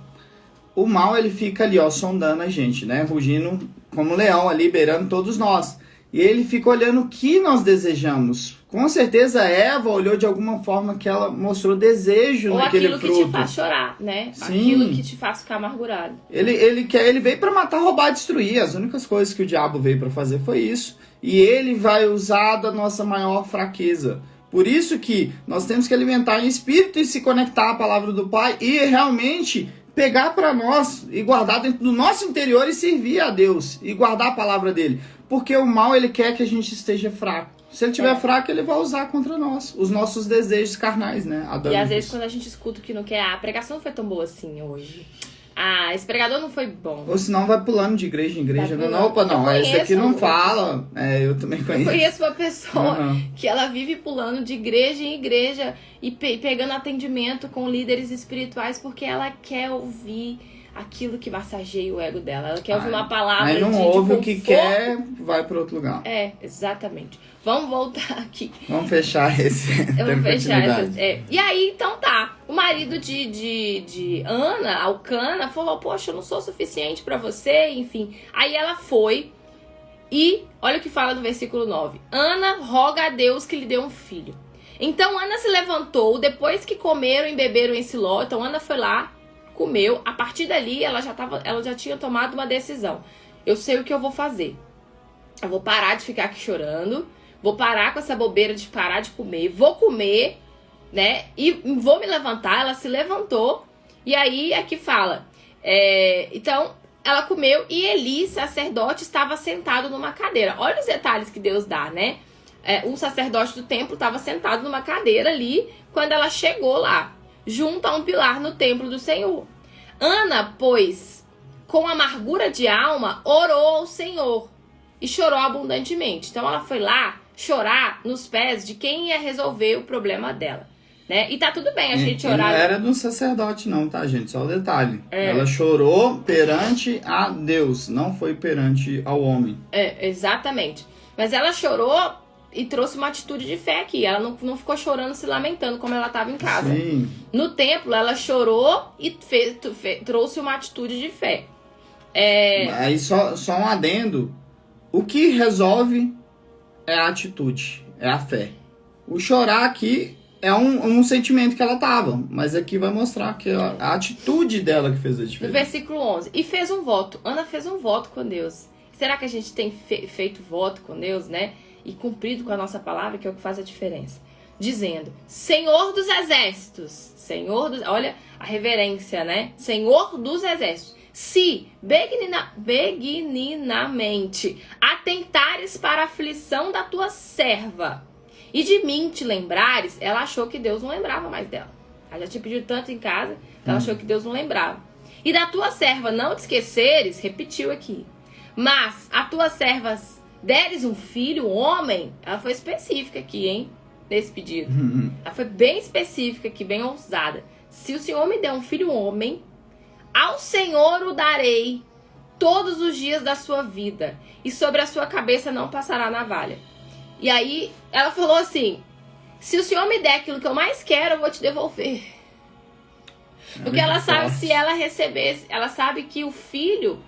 o mal ele fica ali, sondando a gente, né? Rugindo como um leão ali, beirando todos nós. E ele fica olhando o que nós desejamos. Com certeza Eva olhou de alguma forma que ela mostrou desejo naquele fruto. Ou aquilo que te faz chorar, né? Sim. Aquilo que te faz ficar amargurado. Ele veio para matar, roubar, destruir. As únicas coisas que o diabo veio para fazer foi isso. E ele vai usar da nossa maior fraqueza. Por isso que nós temos que alimentar em espírito e se conectar à palavra do Pai e realmente pegar para nós e guardar dentro do nosso interior e servir a Deus e guardar a palavra dele. Porque o mal, ele quer que a gente esteja fraco. Se ele estiver fraco, ele vai usar contra nós. Os nossos desejos carnais, né? E às vezes quando a gente escuta o que não quer, a pregação não foi tão boa assim hoje. esse pregador não foi bom. Ou senão vai pulando de igreja em igreja. Vai Não, opa, não, Eu esse aqui não conheço. fala. Eu também Eu conheço. conheço uma pessoa Uhum. que ela vive pulando de igreja em igreja e pegando atendimento com líderes espirituais porque ela quer ouvir aquilo que massageia o ego dela. Ela quer ouvir uma palavra Aí não de ouve o conforto. que quer, vai para outro lugar. Exatamente. Vamos voltar aqui. Vamos fechar esse. Eu vou fechar continuidade. E aí, então tá. O marido de Ana, Alcana, falou: poxa, eu não sou suficiente pra você, enfim. Aí ela foi e, olha o que fala no versículo 9. Ana roga a Deus que lhe dê um filho. Então Ana se levantou, depois que comeram e beberam em Siló. Então Ana foi lá, comeu. A partir dali, ela já tinha tomado uma decisão. Eu sei o que eu vou fazer. Eu vou parar de ficar aqui chorando. Vou parar com essa bobeira de parar de comer. Vou comer, né? E vou me levantar. Ela se levantou. E aí, aqui fala. Então, ela comeu e Eli, sacerdote, estava sentado numa cadeira. Olha os detalhes que Deus dá, né? Um sacerdote do templo estava sentado numa cadeira ali quando ela chegou lá, junto a um pilar no templo do Senhor. Ana, pois, com amargura de alma, orou ao Senhor e chorou abundantemente. Então, ela foi lá chorar nos pés de quem ia resolver o problema dela, né? E tá tudo bem a gente orar. Não era de um sacerdote não, tá, gente? Só o detalhe. Ela chorou perante a Deus, não foi perante ao homem. Exatamente. Mas ela chorou e trouxe uma atitude de fé aqui. Ela não ficou chorando, se lamentando como ela estava em casa. Sim. No templo, ela chorou e trouxe uma atitude de fé. Aí só um adendo. O que resolve é a atitude, é a fé. O chorar aqui é um sentimento que ela tava, mas aqui vai mostrar que a atitude dela que fez a No diferença. versículo 11. E fez um voto. Ana fez um voto com Deus. Será que a gente tem feito voto com Deus, né? E cumprido com a nossa palavra, que é o que faz a diferença. Dizendo: Senhor dos exércitos. Olha a reverência, né? Senhor dos exércitos. Se benignamente atentares para a aflição da tua serva e de mim te lembrares. Ela achou que Deus não lembrava mais dela. Ela já tinha pedido tanto em casa, ela achou que Deus não lembrava. E da tua serva não te esqueceres, repetiu aqui. Mas a tua serva deres um filho, homem. Ela foi específica aqui, hein? Nesse pedido. Ela foi bem específica aqui, bem ousada. Se o Senhor me der um filho homem, ao Senhor o darei todos os dias da sua vida, e sobre a sua cabeça não passará navalha. E aí ela falou assim: se o Senhor me der aquilo que eu mais quero, eu vou te devolver. Porque ela sabe, se ela recebesse, ela sabe que o filho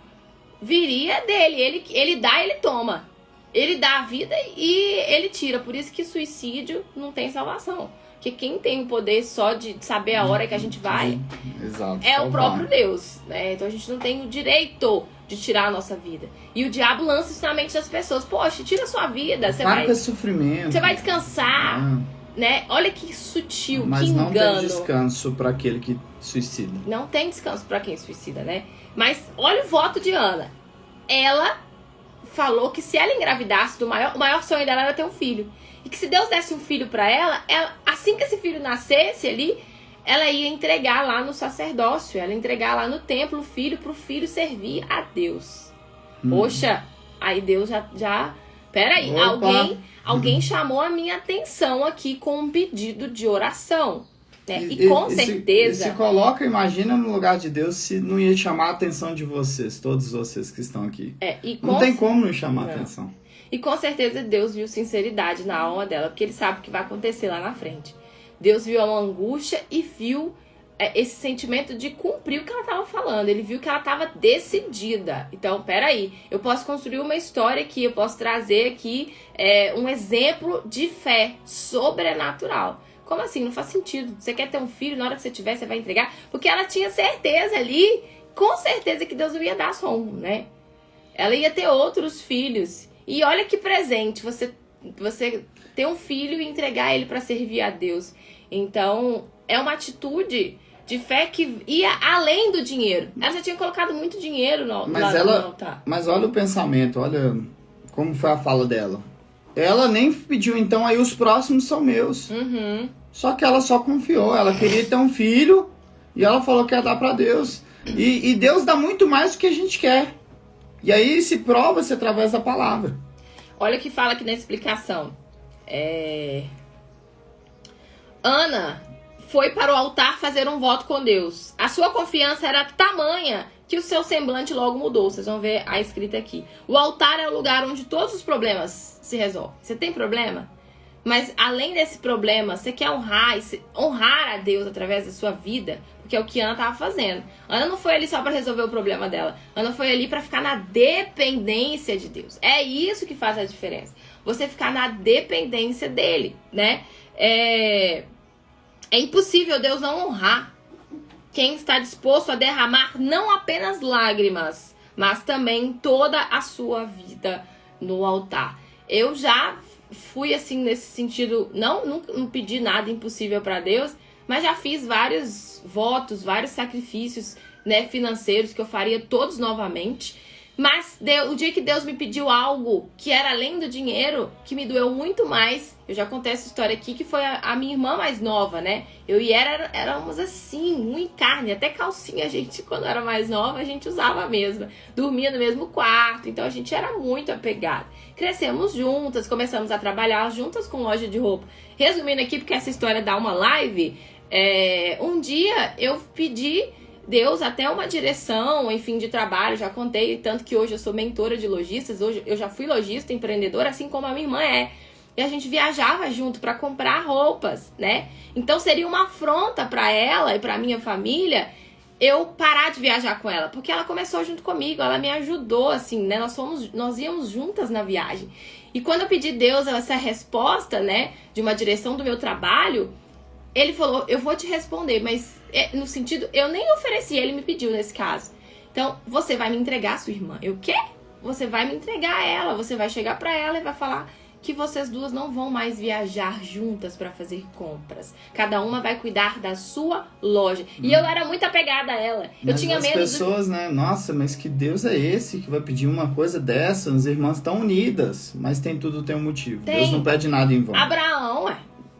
viria dele. Ele dá, ele toma. Ele dá a vida e ele tira. Por isso que suicídio não tem salvação. Porque quem tem o poder só de saber a hora que a gente vai é o próprio Deus, né? Então a gente não tem o direito de tirar a nossa vida. E o diabo lança isso na mente das pessoas. Poxa, tira a sua vida. Para com esse sofrimento. Você vai descansar, né? Olha que sutil, mas que engano. Mas não tem descanso para aquele que suicida. Não tem descanso para quem suicida, né? Mas olha o voto de Ana. Ela falou que se ela engravidasse, o maior sonho dela era ter um filho. E que se Deus desse um filho para ela, assim que esse filho nascesse ali, ela ia entregar lá no sacerdócio, ela ia entregar lá no templo o filho, pro filho servir a Deus. Poxa, aí Deus já peraí, alguém chamou a minha atenção aqui com um pedido de oração. Né? E com certeza... Se coloca, imagina no lugar de Deus, se não ia chamar a atenção de vocês, todos vocês que estão aqui. Não tem como não chamar a atenção. E com certeza Deus viu sinceridade na alma dela, porque ele sabe o que vai acontecer lá na frente. Deus viu a angústia e viu esse sentimento de cumprir o que ela estava falando. Ele viu que ela estava decidida. Então, peraí, eu posso construir uma história aqui, eu posso trazer aqui um exemplo de fé sobrenatural. Como assim? Não faz sentido. Você quer ter um filho, na hora que você tiver, você vai entregar? Porque ela tinha certeza ali, com certeza que Deus não ia dar só um, né? Ela ia ter outros filhos. E olha que presente, você ter um filho e entregar ele para servir a Deus. Então, é uma atitude de fé que ia além do dinheiro. Ela já tinha colocado muito dinheiro no altar. Mas olha o pensamento, olha como foi a fala dela. Ela nem pediu, então, aí os próximos são meus. Só que ela só confiou, ela queria ter um filho e ela falou que ia dar para Deus. E Deus dá muito mais do que a gente quer. E aí se prova-se através da palavra. Olha o que fala aqui na explicação. Ana foi para o altar fazer um voto com Deus. A sua confiança era tamanha que o seu semblante logo mudou. Vocês vão ver a escrita aqui. O altar é o lugar onde todos os problemas se resolvem. Você tem problema? Mas além desse problema, você quer honrar a Deus através da sua vida, porque é o que Ana estava fazendo. Ana não foi ali só para resolver o problema dela. Ana foi ali para ficar na dependência de Deus. É isso que faz a diferença. Você ficar na dependência dele, né? É impossível Deus não honrar quem está disposto a derramar não apenas lágrimas, mas também toda a sua vida no altar. Eu já fui assim nesse sentido, nunca pedi nada impossível para Deus, mas já fiz vários votos, vários sacrifícios, né, financeiros que eu faria todos novamente. Mas o dia que Deus me pediu algo que era além do dinheiro, que me doeu muito mais, eu já contei essa história aqui, que foi a minha irmã mais nova, né? Eu e ela éramos assim, um em carne, até calcinha a gente, quando era mais nova, a gente usava a mesma. Dormia no mesmo quarto, então a gente era muito apegado. Crescemos juntas, começamos a trabalhar juntas com loja de roupa. Resumindo aqui, porque essa história dá uma live, um dia eu pedi Deus até uma direção, enfim, de trabalho, já contei, tanto que hoje eu sou mentora de lojistas, hoje eu já fui lojista, empreendedora, assim como a minha irmã é. E a gente viajava junto para comprar roupas, né? Então seria uma afronta para ela e para minha família eu parar de viajar com ela, porque ela começou junto comigo, ela me ajudou, assim, né? Nós íamos juntas na viagem. E quando eu pedi a Deus essa resposta, né, de uma direção do meu trabalho, ele falou, eu vou te responder, mas no sentido, eu nem ofereci, ele me pediu nesse caso. Então, você vai me entregar a sua irmã. Eu, o quê? Você vai me entregar ela, você vai chegar pra ela e vai falar que vocês duas não vão mais viajar juntas pra fazer compras. Cada uma vai cuidar da sua loja. E eu era muito apegada a ela. Mas eu tinha medo. As pessoas, né? Nossa, mas que Deus é esse que vai pedir uma coisa dessa? As irmãs estão unidas, mas tudo tem um motivo. Deus não pede nada em vão. Abraão,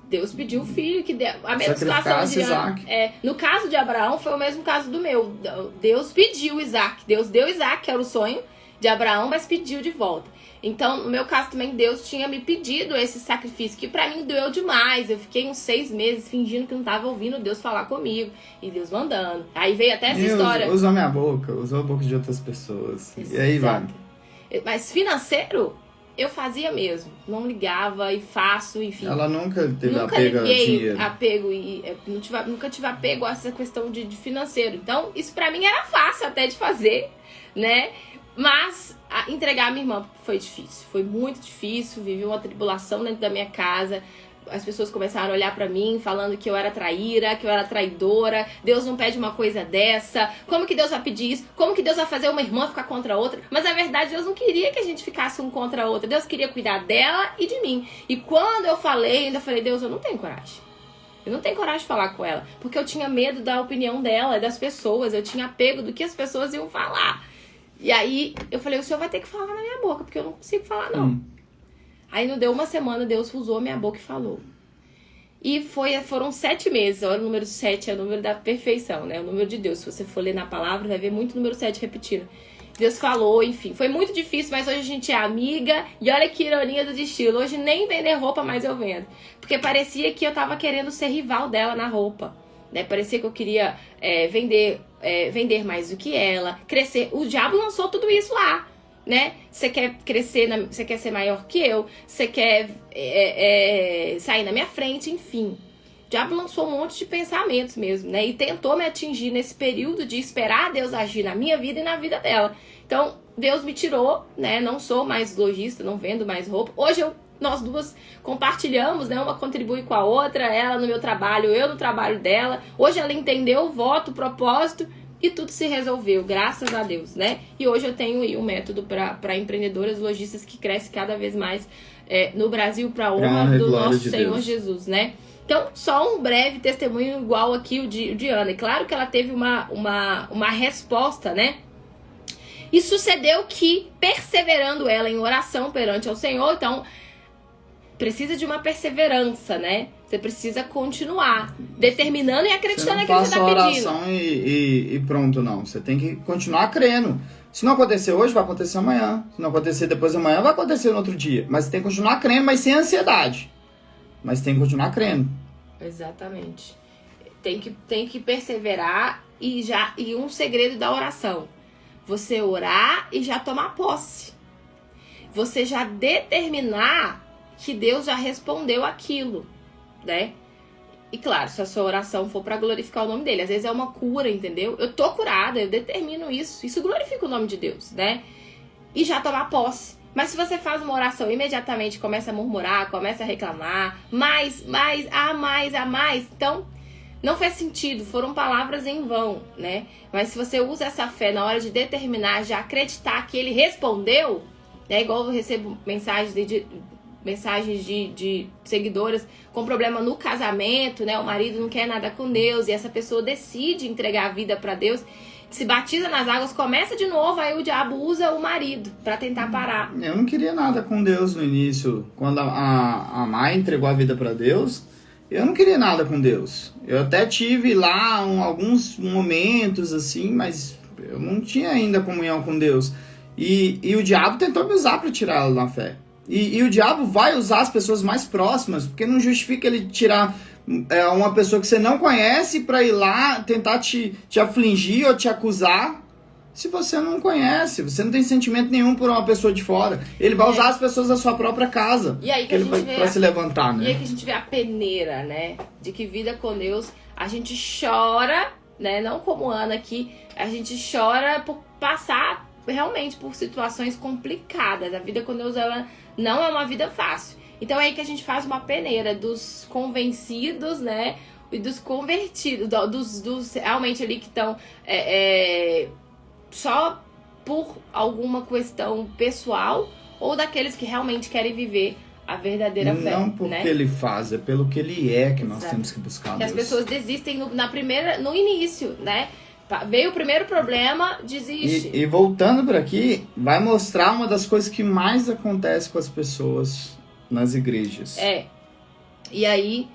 Deus pediu o filho, que deu a mesma situação de Isaac. No caso de Abraão, foi o mesmo caso do meu. Deus pediu Isaac. Deus deu Isaac, que era o sonho de Abraão, mas pediu de volta. Então, no meu caso também, Deus tinha me pedido esse sacrifício, que pra mim doeu demais. Eu fiquei uns 6 meses fingindo que não tava ouvindo Deus falar comigo. E Deus mandando. Aí veio até essa história. Usou minha boca, usou a boca de outras pessoas. Exato. E aí vai. Mas financeiro, eu fazia mesmo. Não ligava e faço, enfim. Ela nunca teve apego ao dinheiro. Nunca tive apego a essa questão de financeiro. Então, isso pra mim era fácil até de fazer, né? Mas entregar a minha irmã foi difícil. Foi muito difícil. Vivi uma tribulação dentro da minha casa. As pessoas começaram a olhar pra mim, falando que eu era traíra, que eu era traidora. Deus não pede uma coisa dessa. Como que Deus vai pedir isso? Como que Deus vai fazer uma irmã ficar contra a outra? Mas, na verdade, Deus não queria que a gente ficasse um contra a outra. Deus queria cuidar dela e de mim. E quando eu ainda falei, Deus, eu não tenho coragem. Eu não tenho coragem de falar com ela. Porque eu tinha medo da opinião dela, das pessoas. Eu tinha apego do que as pessoas iam falar. E aí, eu falei, o senhor vai ter que falar na minha boca, porque eu não consigo falar, não. Aí, não deu uma semana, Deus usou a minha boca e falou. E foram 7 meses. Olha, o número 7 é o número da perfeição, né? O número de Deus. Se você for ler na palavra, vai ver muito o número 7 repetindo. Deus falou, enfim. Foi muito difícil, mas hoje a gente é amiga. E olha que ironia do destino. Hoje nem vender roupa mais eu vendo. Porque parecia que eu tava querendo ser rival dela na roupa. Né? Parecia que eu queria vender mais do que ela, crescer. O diabo lançou tudo isso lá, né? Você quer crescer, você quer ser maior que eu, você quer sair na minha frente, enfim. O diabo lançou um monte de pensamentos mesmo, né? E tentou me atingir nesse período de esperar Deus agir na minha vida e na vida dela. Então, Deus me tirou, né? Não sou mais lojista, não vendo mais roupa. Hoje nós duas compartilhamos, né? Uma contribui com a outra, ela no meu trabalho, eu no trabalho dela. Hoje ela entendeu o voto, o propósito e tudo se resolveu, graças a Deus, né? E hoje eu tenho aí um método para empreendedoras lojistas que cresce cada vez mais no Brasil para a honra do nosso Senhor Jesus, né? Então, só um breve testemunho igual aqui o de Ana. E claro que ela teve uma resposta, né? E sucedeu que, perseverando ela em oração perante ao Senhor, então precisa de uma perseverança, né? Você precisa continuar determinando e acreditando Você não naquilo que você faça tá a pedindo. oração e pronto, não. Você tem que continuar crendo. Se não acontecer hoje, vai acontecer amanhã. Se não acontecer depois de amanhã, vai acontecer no outro dia. Mas você tem que continuar crendo, mas sem ansiedade. Mas tem que continuar crendo. Exatamente. Tem que perseverar e um segredo da oração. Você orar e já tomar posse. Você já determinar que Deus já respondeu aquilo, né? E claro, se a sua oração for para glorificar o nome dele, às vezes é uma cura, entendeu? Eu tô curada, eu determino isso. Isso glorifica o nome de Deus, né? E já tomar posse. Mas se você faz uma oração e imediatamente começa a murmurar, começa a reclamar, mais, então não faz sentido, foram palavras em vão, né? Mas se você usa essa fé na hora de determinar, já acreditar que ele respondeu, né? Igual eu recebo mensagens de seguidoras com problema no casamento, né? O marido não quer nada com Deus e essa pessoa decide entregar a vida para Deus, se batiza nas águas, começa de novo, aí o diabo usa o marido para tentar parar. Eu não queria nada com Deus no início. Quando a Mai entregou a vida para Deus, eu não queria nada com Deus. Eu até tive lá alguns momentos assim, mas eu não tinha ainda comunhão com Deus. E o diabo tentou me usar para tirar ela da fé. E o diabo vai usar as pessoas mais próximas, porque não justifica ele tirar uma pessoa que você não conhece para ir lá tentar te afligir ou te acusar. Se você não conhece, você não tem sentimento nenhum por uma pessoa de fora. Ele vai usar as pessoas da sua própria casa. E aí que ele vai para se levantar, né? E aí que a gente vê a peneira, né? De que vida com Deus, a gente chora, né? Não como Ana aqui, a gente chora por passar realmente por situações complicadas. A vida com Deus, ela não é uma vida fácil. Então é aí que a gente faz uma peneira dos convencidos, né? E dos convertidos, dos realmente ali que estão só por alguma questão pessoal, ou daqueles que realmente querem viver a verdadeira fé. Não porque né? ele faz, é pelo que ele é que nós temos que buscar que Deus. as pessoas desistem no início, né? Veio o primeiro problema, desiste. E voltando por aqui, vai mostrar uma das coisas que mais acontece com as pessoas nas igrejas. E aí,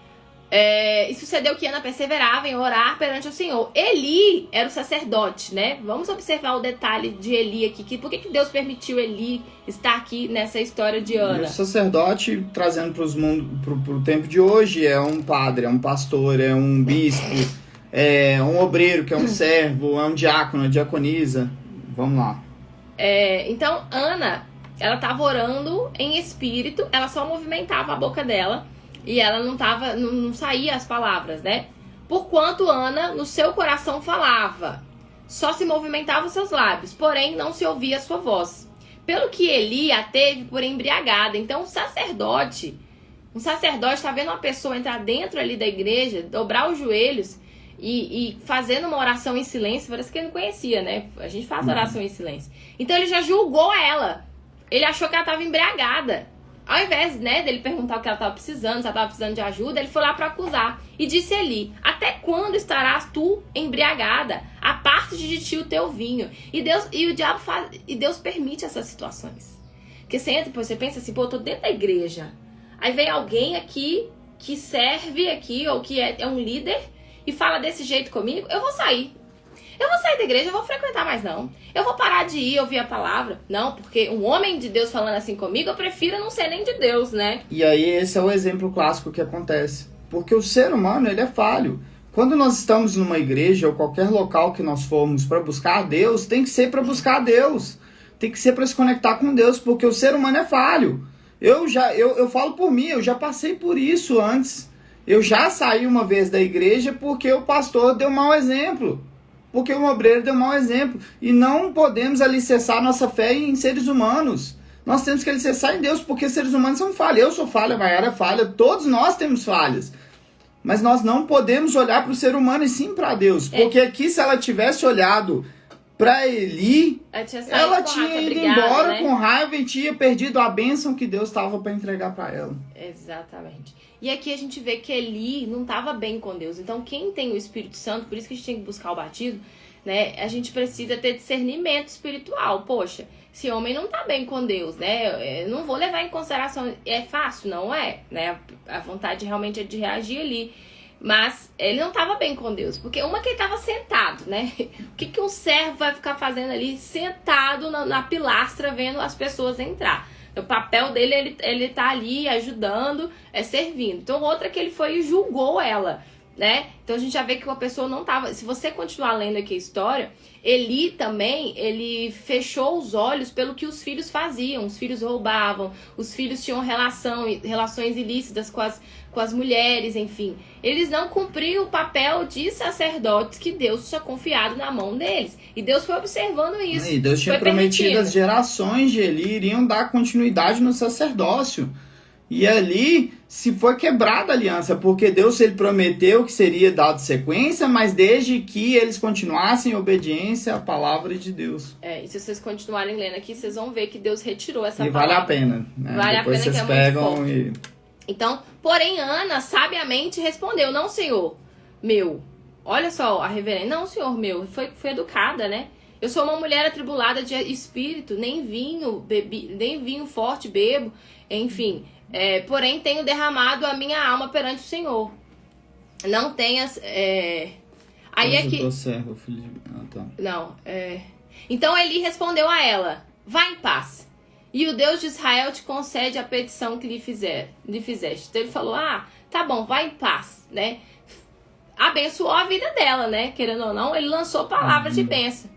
e sucedeu que Ana perseverava em orar perante o Senhor. Eli era o sacerdote, né? Vamos observar o detalhe de Eli aqui. Por que Deus permitiu Eli estar aqui nessa história de Ana? E o sacerdote, trazendo pro tempo de hoje, é um padre, é um pastor, é um bispo, é um obreiro, que é um servo, é um diácono, diaconisa. Vamos lá. Então, Ana, ela estava orando em espírito, ela só movimentava a boca dela e ela não saía as palavras, né? Porquanto Ana, no seu coração falava, só se movimentava os seus lábios, porém não se ouvia a sua voz. Pelo que Eli a teve por embriagada. Então, um sacerdote está vendo uma pessoa entrar dentro ali da igreja, dobrar os joelhos e fazendo uma oração em silêncio. Parece que ele não conhecia, né? A gente faz oração em silêncio. Então ele já julgou ela. Ele achou que ela estava embriagada. Ao invés, né, dele perguntar o que ela estava precisando, se ela estava precisando de ajuda, ele foi lá para acusar. E disse Eli: até quando estarás tu embriagada? Aparte de ti o teu vinho. E Deus permite essas situações. Porque você pensa assim, pô, eu tô dentro da igreja. Aí vem alguém aqui que serve aqui, ou que é um líder, e fala desse jeito comigo, eu vou sair. Eu vou sair da igreja, eu vou frequentar mais não. Eu vou parar de ir ouvir a palavra. Não, porque um homem de Deus falando assim comigo, eu prefiro não ser nem de Deus, né? E aí esse é o exemplo clássico que acontece. Porque o ser humano, ele é falho. Quando nós estamos numa igreja ou qualquer local que nós formos para buscar Deus, tem que ser para buscar Deus. Tem que ser para se conectar com Deus, porque o ser humano é falho. Eu falo por mim, eu já passei por isso antes. Eu já saí uma vez da igreja porque o pastor deu mau exemplo. Porque o obreiro deu mau exemplo. E não podemos alicerçar nossa fé em seres humanos. Nós temos que alicerçar em Deus, porque seres humanos são falhos. Eu sou falha, a Maiara é falha, todos nós temos falhas. Mas nós não podemos olhar para o ser humano e sim para Deus. Porque aqui, se ela tivesse olhado para Eli, ela tinha ido embora, né, com raiva e tinha perdido a bênção que Deus estava para entregar para ela. Exatamente. E aqui a gente vê que Eli não estava bem com Deus. Então quem tem o Espírito Santo, por isso que a gente tem que buscar o batismo, né? A gente precisa ter discernimento espiritual. Poxa, esse homem não tá bem com Deus, né? Eu não vou levar em consideração. É fácil? Não é, né? A vontade realmente é de reagir ali. Mas ele não estava bem com Deus. Porque uma que ele estava sentado, né? O que um servo vai ficar fazendo ali sentado na pilastra vendo as pessoas entrar? O papel dele, ele tá ali ajudando, servindo. Então outra que ele foi e julgou ela, né? Então a gente já vê que uma pessoa não estava... Se você continuar lendo aqui a história, Eli também, ele fechou os olhos pelo que os filhos faziam. Os filhos roubavam, os filhos tinham relações ilícitas com as mulheres, enfim. Eles não cumpriam o papel de sacerdotes que Deus tinha confiado na mão deles. E Deus foi observando isso. E Deus tinha prometido as gerações de Eli iriam dar continuidade no sacerdócio. E ali se foi quebrada a aliança, porque Deus ele prometeu que seria dado sequência, mas desde que eles continuassem em obediência à palavra de Deus. E se vocês continuarem lendo aqui, vocês vão ver que Deus retirou essa palavra. palavra. E vale a pena. Né? Vale Depois a pena, vocês que é pegam muito forte. Então, porém, Ana sabiamente respondeu: não, senhor meu. Olha só a reverência. Não, senhor meu. Foi educada, né? Eu sou uma mulher atribulada de espírito, nem vinho forte bebo, enfim. Porém, tenho derramado a minha alma perante o Senhor. Não tenhas... Aí é que... Não, Então Eli respondeu a ela: vá em paz, e o Deus de Israel te concede a petição que lhe fizeste. Então ele falou: tá bom, vai em paz, né? Abençoou a vida dela, né? Querendo ou não, ele lançou palavras de bênção.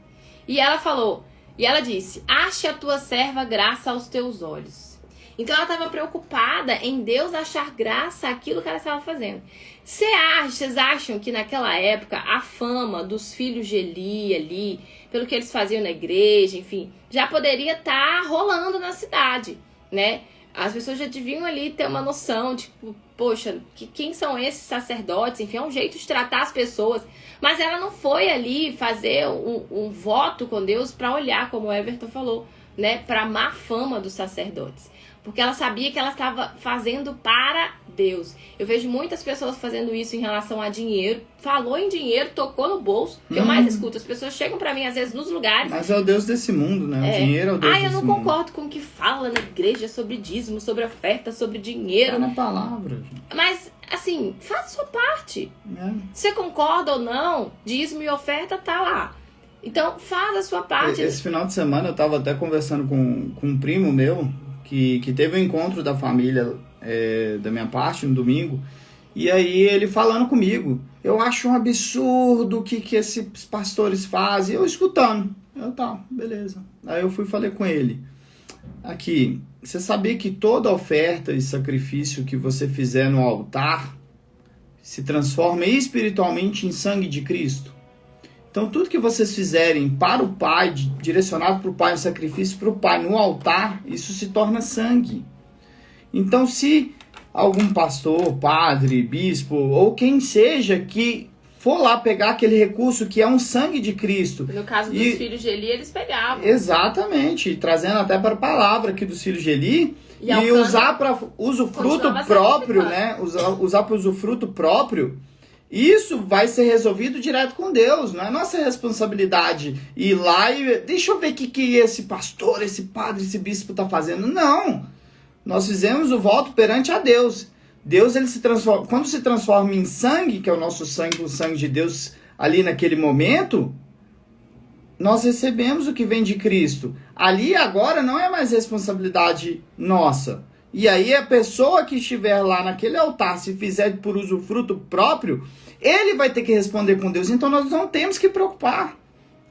E ela disse: ache a tua serva graça aos teus olhos. Então ela estava preocupada em Deus achar graça àquilo que ela estava fazendo. Vocês acham que naquela época a fama dos filhos de Eli ali, pelo que eles faziam na igreja, enfim, já poderia estar rolando na cidade, né? As pessoas já deviam ali ter uma noção, tipo, poxa, quem são esses sacerdotes? Enfim, é um jeito de tratar as pessoas. Mas ela não foi ali fazer um voto com Deus para olhar, como o Everton falou, né? Para a má fama dos sacerdotes. Porque ela sabia que ela estava fazendo para Deus. Eu vejo muitas pessoas fazendo isso em relação a dinheiro. Falou em dinheiro, tocou no bolso. Que eu mais escuto. As pessoas chegam para mim, às vezes, nos lugares. Mas é o Deus desse mundo, né? O dinheiro é o Deus desse mundo. Eu não concordo com o que fala na igreja sobre dízimo, sobre oferta, sobre dinheiro. Tá na palavra. Mas, assim, faça a sua parte. Você concorda ou não, dízimo e oferta tá lá. Então, faça a sua parte. Esse final de semana eu estava até conversando com um primo meu, que teve um encontro da família da minha parte no domingo, e aí ele falando comigo: eu acho um absurdo o que esses pastores fazem. Eu escutando, tá, beleza. Aí eu fui e falei com ele: aqui, você sabia que toda oferta e sacrifício que você fizer no altar se transforma espiritualmente em sangue de Cristo? Então, tudo que vocês fizerem para o Pai, direcionado para o Pai, um sacrifício para o Pai no altar, isso se torna sangue. Então, se algum pastor, padre, bispo, ou quem seja que for lá pegar aquele recurso que é um sangue de Cristo... No caso dos filhos de Eli, eles pegavam. Exatamente, trazendo até para a palavra aqui dos filhos de Eli, e usar para usufruto próprio, né? Usar para usufruto próprio. Isso vai ser resolvido direto com Deus, não é nossa responsabilidade ir lá e deixa eu ver o que esse pastor, esse padre, esse bispo está fazendo. Não, nós fizemos o voto perante a Deus. Deus, ele se transforma, quando se transforma em sangue, que é o nosso sangue, o sangue de Deus ali naquele momento, nós recebemos o que vem de Cristo. Ali agora não é mais responsabilidade nossa. E aí a pessoa que estiver lá naquele altar, se fizer por usufruto próprio, ele vai ter que responder com Deus. Então nós não temos que preocupar.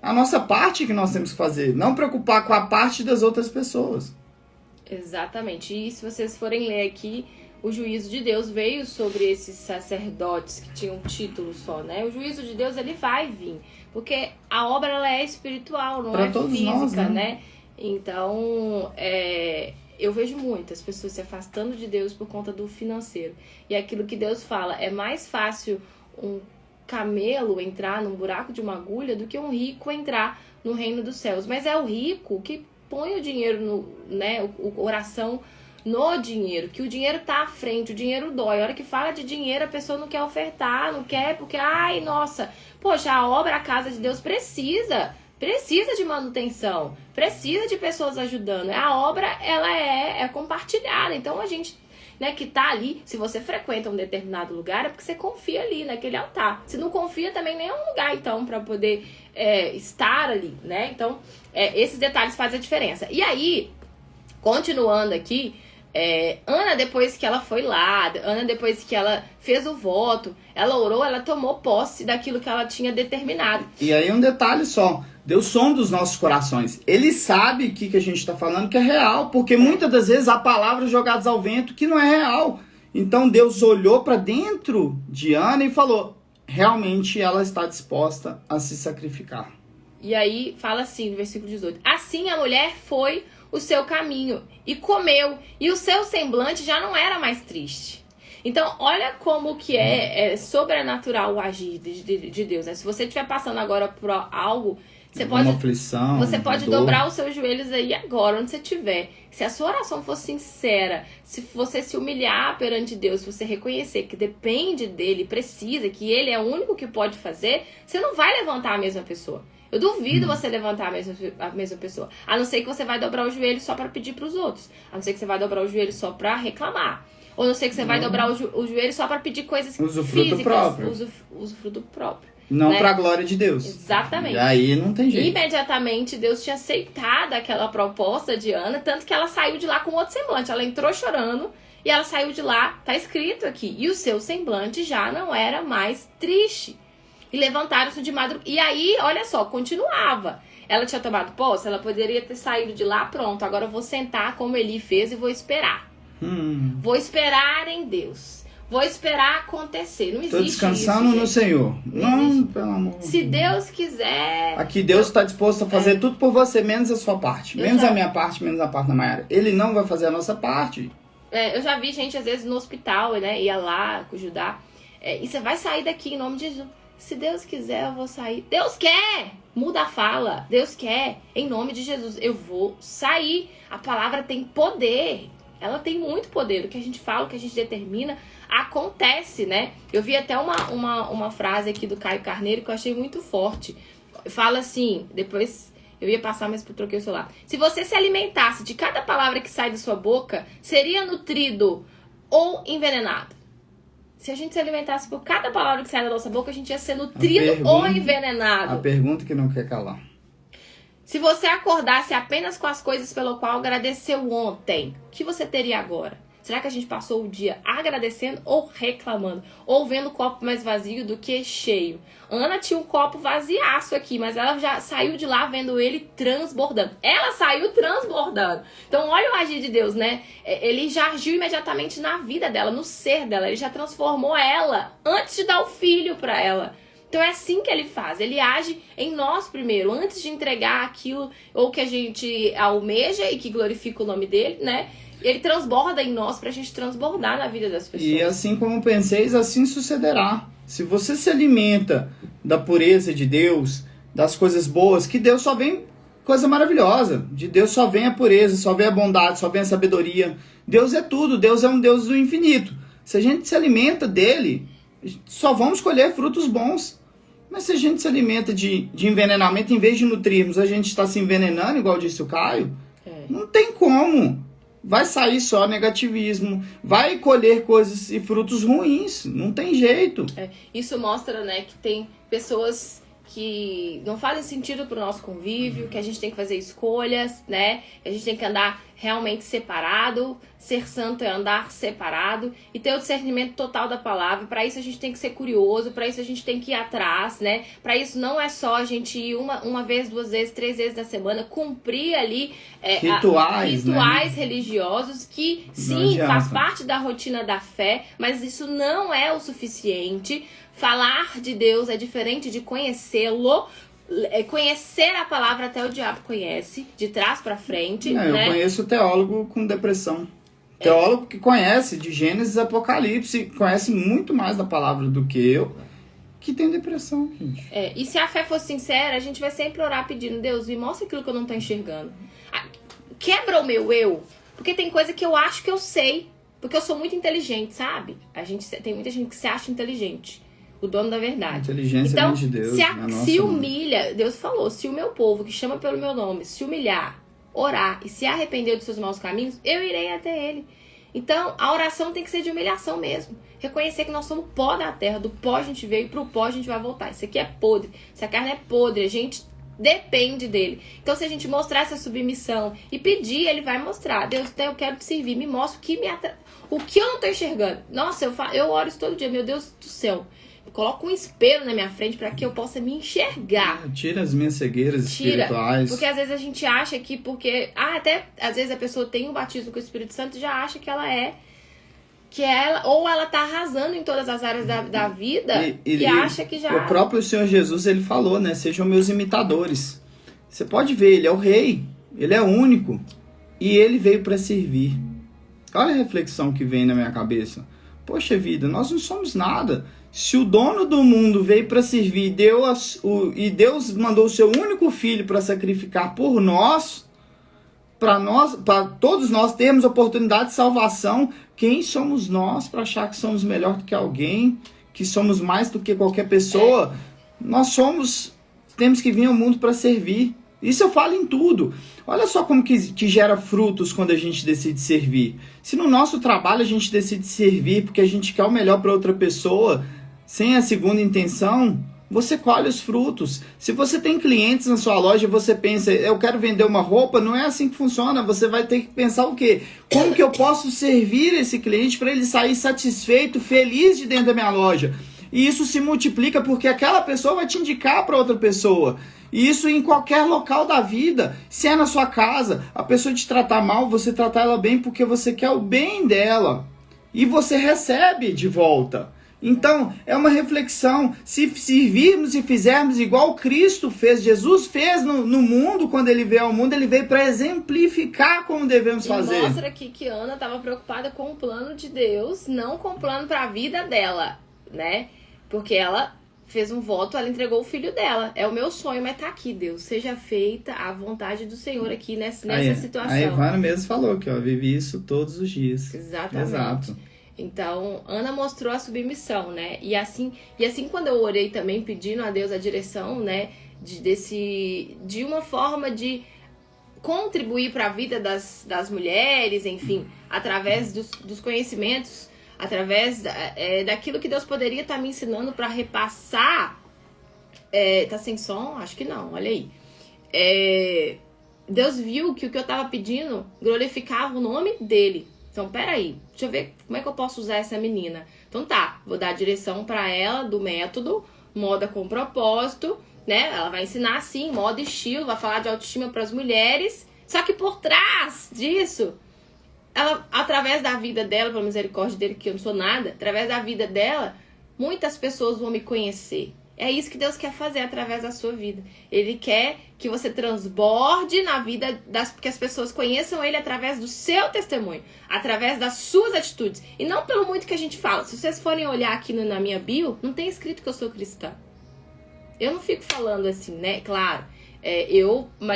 A nossa parte que nós temos que fazer, não preocupar com a parte das outras pessoas. Exatamente. E se vocês forem ler aqui, o juízo de Deus veio sobre esses sacerdotes que tinham título só, né? O juízo de Deus, ele vai vir. Porque a obra, ela é espiritual, não é física, nós, né? Então, eu vejo muitas pessoas se afastando de Deus por conta do financeiro. E aquilo que Deus fala, é mais fácil um camelo entrar num buraco de uma agulha do que um rico entrar no reino dos céus. Mas é o rico que põe o dinheiro no, né, o coração no dinheiro, que o dinheiro tá à frente, o dinheiro dói. A hora que fala de dinheiro, a pessoa não quer ofertar, não quer, porque, ai, nossa, poxa, a obra, a casa de Deus precisa de manutenção, precisa de pessoas ajudando. A obra, ela é compartilhada, então a gente, né, que tá ali, se você frequenta um determinado lugar, é porque você confia ali naquele altar. Se não confia, também nem é um lugar, então, para poder estar ali, né? Então, esses detalhes fazem a diferença. E aí, continuando aqui, Ana, depois que ela foi lá, Ana, depois que ela fez o voto, ela orou, ela tomou posse daquilo que ela tinha determinado. E aí um detalhe só, Deus sonda os nossos corações. Ele sabe o que a gente está falando que é real, porque muitas das vezes há palavras jogadas ao vento que não é real. Então Deus olhou para dentro de Ana e falou, realmente ela está disposta a se sacrificar. E aí fala assim, no versículo 18, assim a mulher foi o seu caminho e comeu, e o seu semblante já não era mais triste. Então, olha como que é sobrenatural o agir de Deus, né? Se você estiver passando agora por algo, você pode, aflição, você pode dor. dobrar os seus joelhos aí agora, onde você estiver. Se a sua oração for sincera, se você se humilhar perante Deus, se você reconhecer que depende dele, precisa, que ele é o único que pode fazer, você não vai levantar a mesma pessoa. Eu duvido você levantar a mesma pessoa. A não ser que você vai dobrar o joelho só para pedir para os outros. A não ser que você vai dobrar o joelho só para reclamar. Ou a não ser que você vai dobrar o joelho só para pedir coisas físicas. Usufruto próprio. Não, né? para a glória de Deus. Exatamente. E aí não tem jeito. Imediatamente Deus tinha aceitado aquela proposta de Ana, tanto que ela saiu de lá com outro semblante. Ela entrou chorando e ela saiu de lá, tá escrito aqui. E o seu semblante já não era mais triste. E levantaram-se de madrugada. E aí, olha só, continuava. Ela tinha tomado posse, ela poderia ter saído de lá, pronto. Agora eu vou sentar como Eli fez e vou esperar. Vou esperar em Deus. Vou esperar acontecer. Não existe isso. Estou descansando no Senhor. Não, pelo amor. Se Deus quiser... Aqui Deus está disposto a fazer tudo por você, menos a sua parte. Menos a minha parte, menos a parte da Mayara. Ele não vai fazer a nossa parte. Eu já vi gente, às vezes, no hospital, né? Ia lá ajudar. E você vai sair daqui em nome de Jesus. Se Deus quiser, eu vou sair. Deus quer! Muda a fala. Deus quer. Em nome de Jesus, eu vou sair. A palavra tem poder. Ela tem muito poder. O que a gente fala, o que a gente determina, acontece, né? Eu vi até uma frase aqui do Caio Carneiro que eu achei muito forte. Fala assim, depois eu ia passar, mas eu troquei o celular. Se você se alimentasse de cada palavra que sai da sua boca, seria nutrido ou envenenado? Se a gente se alimentasse por cada palavra que sai da nossa boca, a gente ia ser nutrido ou envenenado. A pergunta que não quer calar. Se você acordasse apenas com as coisas pelo qual agradeceu ontem, o que você teria agora? Será que a gente passou o dia agradecendo ou reclamando? Ou vendo o copo mais vazio do que cheio? Ana tinha um copo vaziaço aqui, mas ela já saiu de lá vendo ele transbordando. Ela saiu transbordando. Então olha o agir de Deus, né? Ele já agiu imediatamente na vida dela, no ser dela. Ele já transformou ela antes de dar o filho para ela. Então é assim que ele faz. Ele age em nós primeiro, antes de entregar aquilo ou que a gente almeja e que glorifica o nome dele, né? Ele transborda em nós pra gente transbordar na vida das pessoas. E assim como penseis, assim sucederá. Se você se alimenta da pureza de Deus, das coisas boas, que Deus só vem coisa maravilhosa. De Deus só vem a pureza, só vem a bondade, só vem a sabedoria. Deus é tudo, Deus é um Deus do infinito. Se a gente se alimenta dele, só vamos colher frutos bons. Mas se a gente se alimenta de envenenamento, em vez de nutrirmos, a gente está se envenenando, igual disse o Caio, não tem como. Vai sair só negativismo, vai colher coisas e frutos ruins, não tem jeito. Isso mostra, né, que tem pessoas que não fazem sentido pro nosso convívio, que a gente tem que fazer escolhas, né, que a gente tem que andar realmente separado. Ser santo é andar separado e ter o discernimento total da palavra. Para isso a gente tem que ser curioso, para isso a gente tem que ir atrás, né? Para isso não é só a gente ir uma vez, 2 vezes, 3 vezes na semana, cumprir ali rituais, né? Religiosos que sim, faz parte da rotina da fé, mas isso não é o suficiente. Falar de Deus é diferente de conhecê-lo. Conhecer a palavra até o diabo conhece, de trás pra frente. Não, né? Eu conheço teólogo com depressão. Teólogo que conhece de Gênesis e Apocalipse, conhece muito mais da palavra do que eu, que tem depressão, gente. E se a fé for sincera, a gente vai sempre orar pedindo, Deus, me mostra aquilo que eu não tô enxergando. Quebra o meu eu. Porque tem coisa que eu acho que eu sei, porque eu sou muito inteligente, sabe? Tem muita gente que se acha inteligente, o dono da verdade. Inteligência então, vem de Deus. Se humilha, Deus falou, se o meu povo que chama pelo meu nome se humilhar, orar e se arrepender dos seus maus caminhos, eu irei até ele. Então, a oração tem que ser de humilhação mesmo. Reconhecer que nós somos pó da terra, do pó a gente veio e pro pó a gente vai voltar. Isso aqui é podre, essa carne é podre, a gente depende dele. Então, se a gente mostrar essa submissão e pedir, ele vai mostrar. Deus, eu quero te servir, me mostra o que eu não tô enxergando. Nossa, eu oro isso todo dia, meu Deus do céu. Coloca um espelho na minha frente para que eu possa me enxergar. Tira as minhas cegueiras espirituais. Porque às vezes a gente acha que até às vezes a pessoa tem um batismo com o Espírito Santo e já acha que ou ela tá arrasando em todas as áreas da vida e acha que já... O próprio Senhor Jesus, ele falou, né? Sejam meus imitadores. Você pode ver, ele é o rei, ele é único e ele veio para servir. Olha a reflexão que vem na minha cabeça. Poxa vida, nós não somos nada. Se o dono do mundo veio para servir e Deus mandou o seu único filho para sacrificar por nós, para todos nós termos oportunidade de salvação, quem somos nós para achar que somos melhor do que alguém, que somos mais do que qualquer pessoa? Temos que vir ao mundo para servir. Isso eu falo em tudo. Olha só como que gera frutos quando a gente decide servir. Se no nosso trabalho a gente decide servir porque a gente quer o melhor para outra pessoa, sem a segunda intenção, você colhe os frutos. Se você tem clientes na sua loja e você pensa, eu quero vender uma roupa, não é assim que funciona. Você vai ter que pensar o quê? Como que eu posso servir esse cliente para ele sair satisfeito, feliz de dentro da minha loja? E isso se multiplica porque aquela pessoa vai te indicar para outra pessoa. E isso em qualquer local da vida. Se é na sua casa, a pessoa te tratar mal, você tratar ela bem porque você quer o bem dela. E você recebe de volta. Então, é uma reflexão. Se servirmos e fizermos igual Cristo fez, Jesus fez no mundo, quando ele veio ao mundo, ele veio para exemplificar como devemos fazer. Mostra aqui que Ana estava preocupada com o plano de Deus, não com o plano para a vida dela, né? Porque ela fez um voto, ela entregou o filho dela. É o meu sonho, mas tá aqui, Deus. Seja feita a vontade do Senhor aqui nessa situação. A Ivana mesmo falou que eu vivi isso todos os dias. Exatamente. Exato. Então, Ana mostrou a submissão, né? E assim quando eu orei também, pedindo a Deus a direção, né? De uma forma de contribuir para a vida das mulheres, enfim, através dos conhecimentos, através daquilo que Deus poderia estar me ensinando para repassar. Tá sem som? Acho que não, olha aí. Deus viu que o que eu estava pedindo glorificava o nome dele. Então, peraí, deixa eu ver como é que eu posso usar essa menina. Então tá, vou dar a direção para ela do método, moda com propósito, né? Ela vai ensinar assim, moda e estilo, vai falar de autoestima para as mulheres. Só que por trás disso, ela, através da vida dela, pela misericórdia dele, que eu não sou nada, através da vida dela, muitas pessoas vão me conhecer. É isso que Deus quer fazer através da sua vida. Ele quer que você transborde na vida, que as pessoas conheçam Ele através do seu testemunho, através das suas atitudes. E não pelo muito que a gente fala. Se vocês forem olhar aqui na minha bio, não tem escrito que eu sou cristã. Eu não fico falando assim, né? Claro,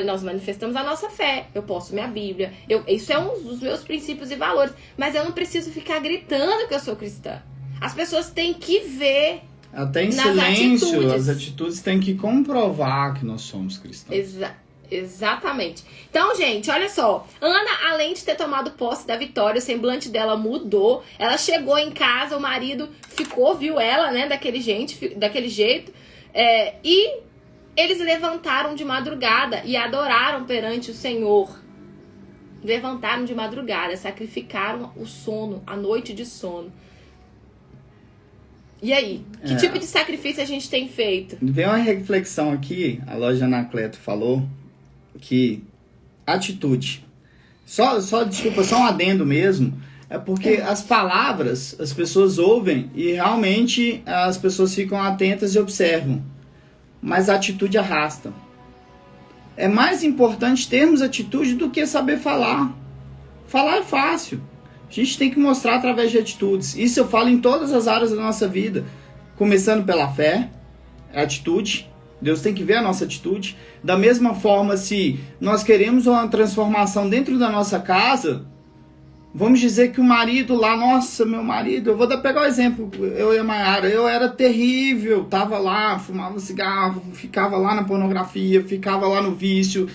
nós manifestamos a nossa fé. Eu posto minha Bíblia. Isso é um dos meus princípios e valores. Mas eu não preciso ficar gritando que eu sou cristã. As pessoas têm que ver. Até em silêncio, as atitudes têm que comprovar que nós somos cristãos. Exatamente. Então, gente, olha só. Ana, além de ter tomado posse da vitória, o semblante dela mudou. Ela chegou em casa, o marido viu ela, né, daquele jeito. E eles levantaram de madrugada e adoraram perante o Senhor. Levantaram de madrugada, sacrificaram o sono, a noite de sono. E aí? Que tipo de sacrifício a gente tem feito? Vem uma reflexão aqui, a loja Anacleto falou que atitude. Desculpa, só um adendo mesmo. É porque as palavras as pessoas ouvem e realmente as pessoas ficam atentas e observam. Mas a atitude arrasta. É mais importante termos atitude do que saber falar. Falar é fácil. A gente tem que mostrar através de atitudes. Isso eu falo em todas as áreas da nossa vida. Começando pela fé, a atitude. Deus tem que ver a nossa atitude. Da mesma forma, se nós queremos uma transformação dentro da nossa casa, Vamos dizer que o marido lá, nossa, meu marido, eu vou pegar o exemplo, eu e a Mayara, eu era terrível, tava lá, fumava cigarro, ficava lá na pornografia, ficava lá no vício.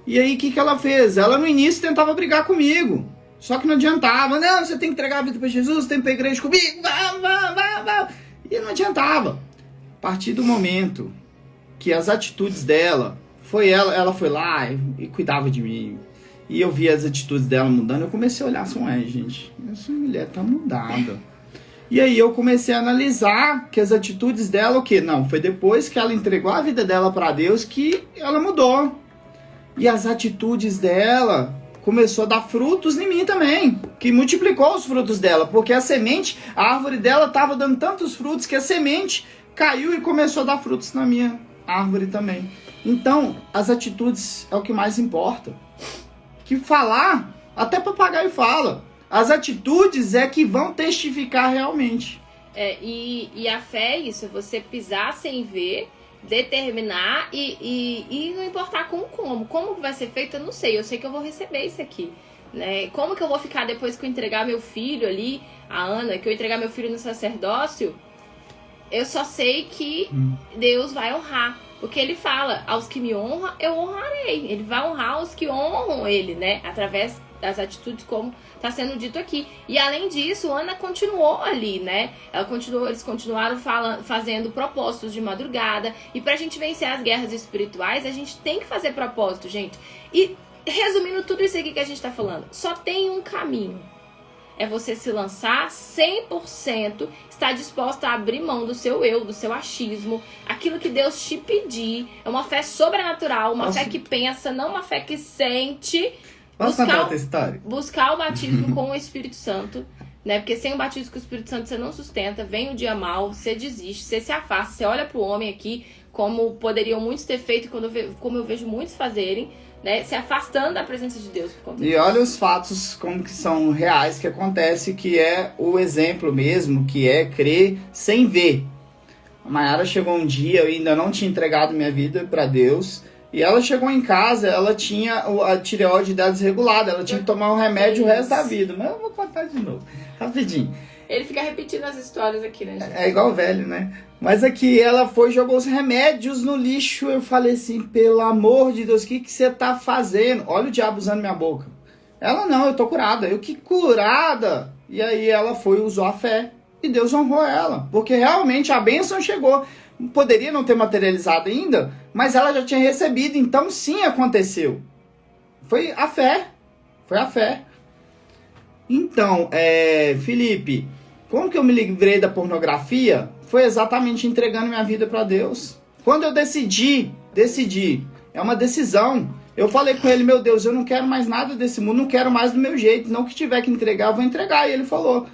E aí o que ela fez? Ela no início tentava brigar comigo, só que não adiantava. Não, você tem que entregar a vida para Jesus, tem que ir pra igreja comigo, vamos. E não adiantava. A partir do momento que as atitudes dela, ela foi lá e cuidava de mim, e eu vi as atitudes dela mudando, eu comecei a olhar assim, gente, essa mulher tá mudada. E aí eu comecei a analisar que as atitudes dela, o quê? Não, foi depois que ela entregou a vida dela para Deus que ela mudou. E as atitudes dela começou a dar frutos em mim também, que multiplicou os frutos dela, porque a semente, a árvore dela estava dando tantos frutos que a semente caiu e começou a dar frutos na minha árvore também. Então, as atitudes é o que mais importa. Que falar, até papagaio fala. As atitudes é que vão testificar realmente. E a fé é isso, você pisar sem ver, determinar e não importar como vai ser feito, eu não sei, eu sei que eu vou receber isso aqui, né? Como que eu vou ficar depois que eu entregar meu filho ali, a Ana, que eu entregar meu filho no sacerdócio, eu só sei que Deus vai honrar, porque ele fala, aos que me honram, eu honrarei, ele vai honrar os que honram ele, né, através das atitudes como está sendo dito aqui. E além disso, Ana continuou ali, né? Eles continuaram fazendo propósitos de madrugada. E pra gente vencer as guerras espirituais, a gente tem que fazer propósito, gente. E resumindo tudo isso aqui que a gente tá falando, só tem um caminho. É você se lançar 100%, estar disposto a abrir mão do seu eu, do seu achismo, aquilo que Deus te pedir. É uma fé sobrenatural, uma fé que pensa, não uma fé que sente. Posso contar outra história? Buscar o batismo com o Espírito Santo, né? Porque sem o batismo com o Espírito Santo você não sustenta, vem o dia mal, você desiste, você se afasta, você olha pro homem aqui, como poderiam muitos ter feito, como eu vejo muitos fazerem, né? Se afastando da presença de Deus. Por conta disso. Olha os fatos como que são reais, que acontece, que é o exemplo mesmo, que é crer sem ver. A Mayara chegou um dia, eu ainda não tinha entregado minha vida para Deus. E ela chegou em casa, ela tinha a tireoide dela desregulada, ela tinha que tomar um remédio o resto da vida. Mas eu vou contar de novo, rapidinho. Ele fica repetindo as histórias aqui, né, gente? É igual velho, né? Mas aqui ela foi e jogou os remédios no lixo. Eu falei assim, pelo amor de Deus, o que você tá fazendo? Olha o diabo usando minha boca. Ela, não, eu tô curada. Eu, que curada? E aí ela foi e usou a fé. E Deus honrou ela. Porque realmente a bênção chegou. Poderia não ter materializado ainda, mas ela já tinha recebido, então sim aconteceu. Foi a fé. Foi a fé. Então, Felipe, como que eu me livrei da pornografia? Foi exatamente entregando minha vida para Deus. Quando eu decidi, é uma decisão. Eu falei com ele, meu Deus, eu não quero mais nada desse mundo, não quero mais do meu jeito, não que tiver que entregar, eu vou entregar. E ele falou,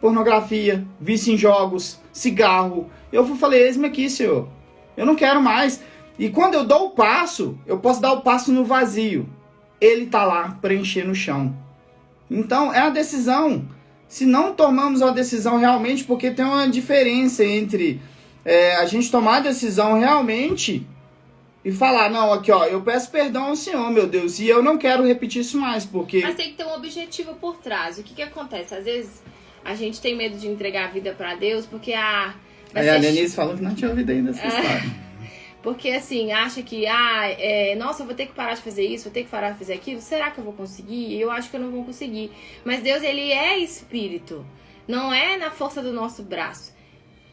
pornografia, vício em jogos, cigarro. Eu falei, eis-me aqui, Senhor, eu não quero mais. E quando eu dou o passo, eu posso dar o passo no vazio. Ele tá lá, preenchendo o chão. Então, é uma decisão. Se não tomamos uma decisão realmente, porque tem uma diferença entre a gente tomar a decisão realmente e falar, não, aqui ó, eu peço perdão ao Senhor, meu Deus, e eu não quero repetir isso mais, porque... Mas tem que ter um objetivo por trás. O que acontece? Às vezes a gente tem medo de entregar a vida pra Deus, porque a Denise falou que não tinha ouvido ainda essa história. Porque assim, acha que, nossa, eu vou ter que parar de fazer isso, vou ter que parar de fazer aquilo, será que eu vou conseguir? Eu acho que eu não vou conseguir. Mas Deus, ele é espírito, não é na força do nosso braço.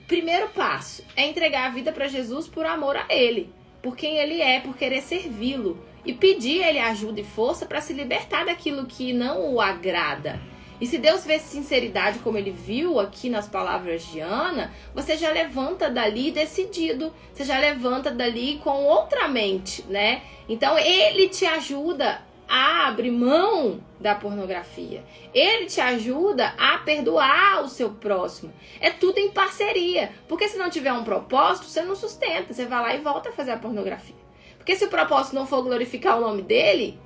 Primeiro passo é entregar a vida para Jesus por amor a ele, por quem ele é, por querer servi-lo. E pedir a ele ajuda e força para se libertar daquilo que não o agrada. E se Deus vê sinceridade como ele viu aqui nas palavras de Ana, você já levanta dali decidido, você já levanta dali com outra mente, né? Então ele te ajuda a abrir mão da pornografia. Ele te ajuda a perdoar o seu próximo. É tudo em parceria. Porque se não tiver um propósito, você não sustenta. Você vai lá e volta a fazer a pornografia. Porque se o propósito não for glorificar o nome dele...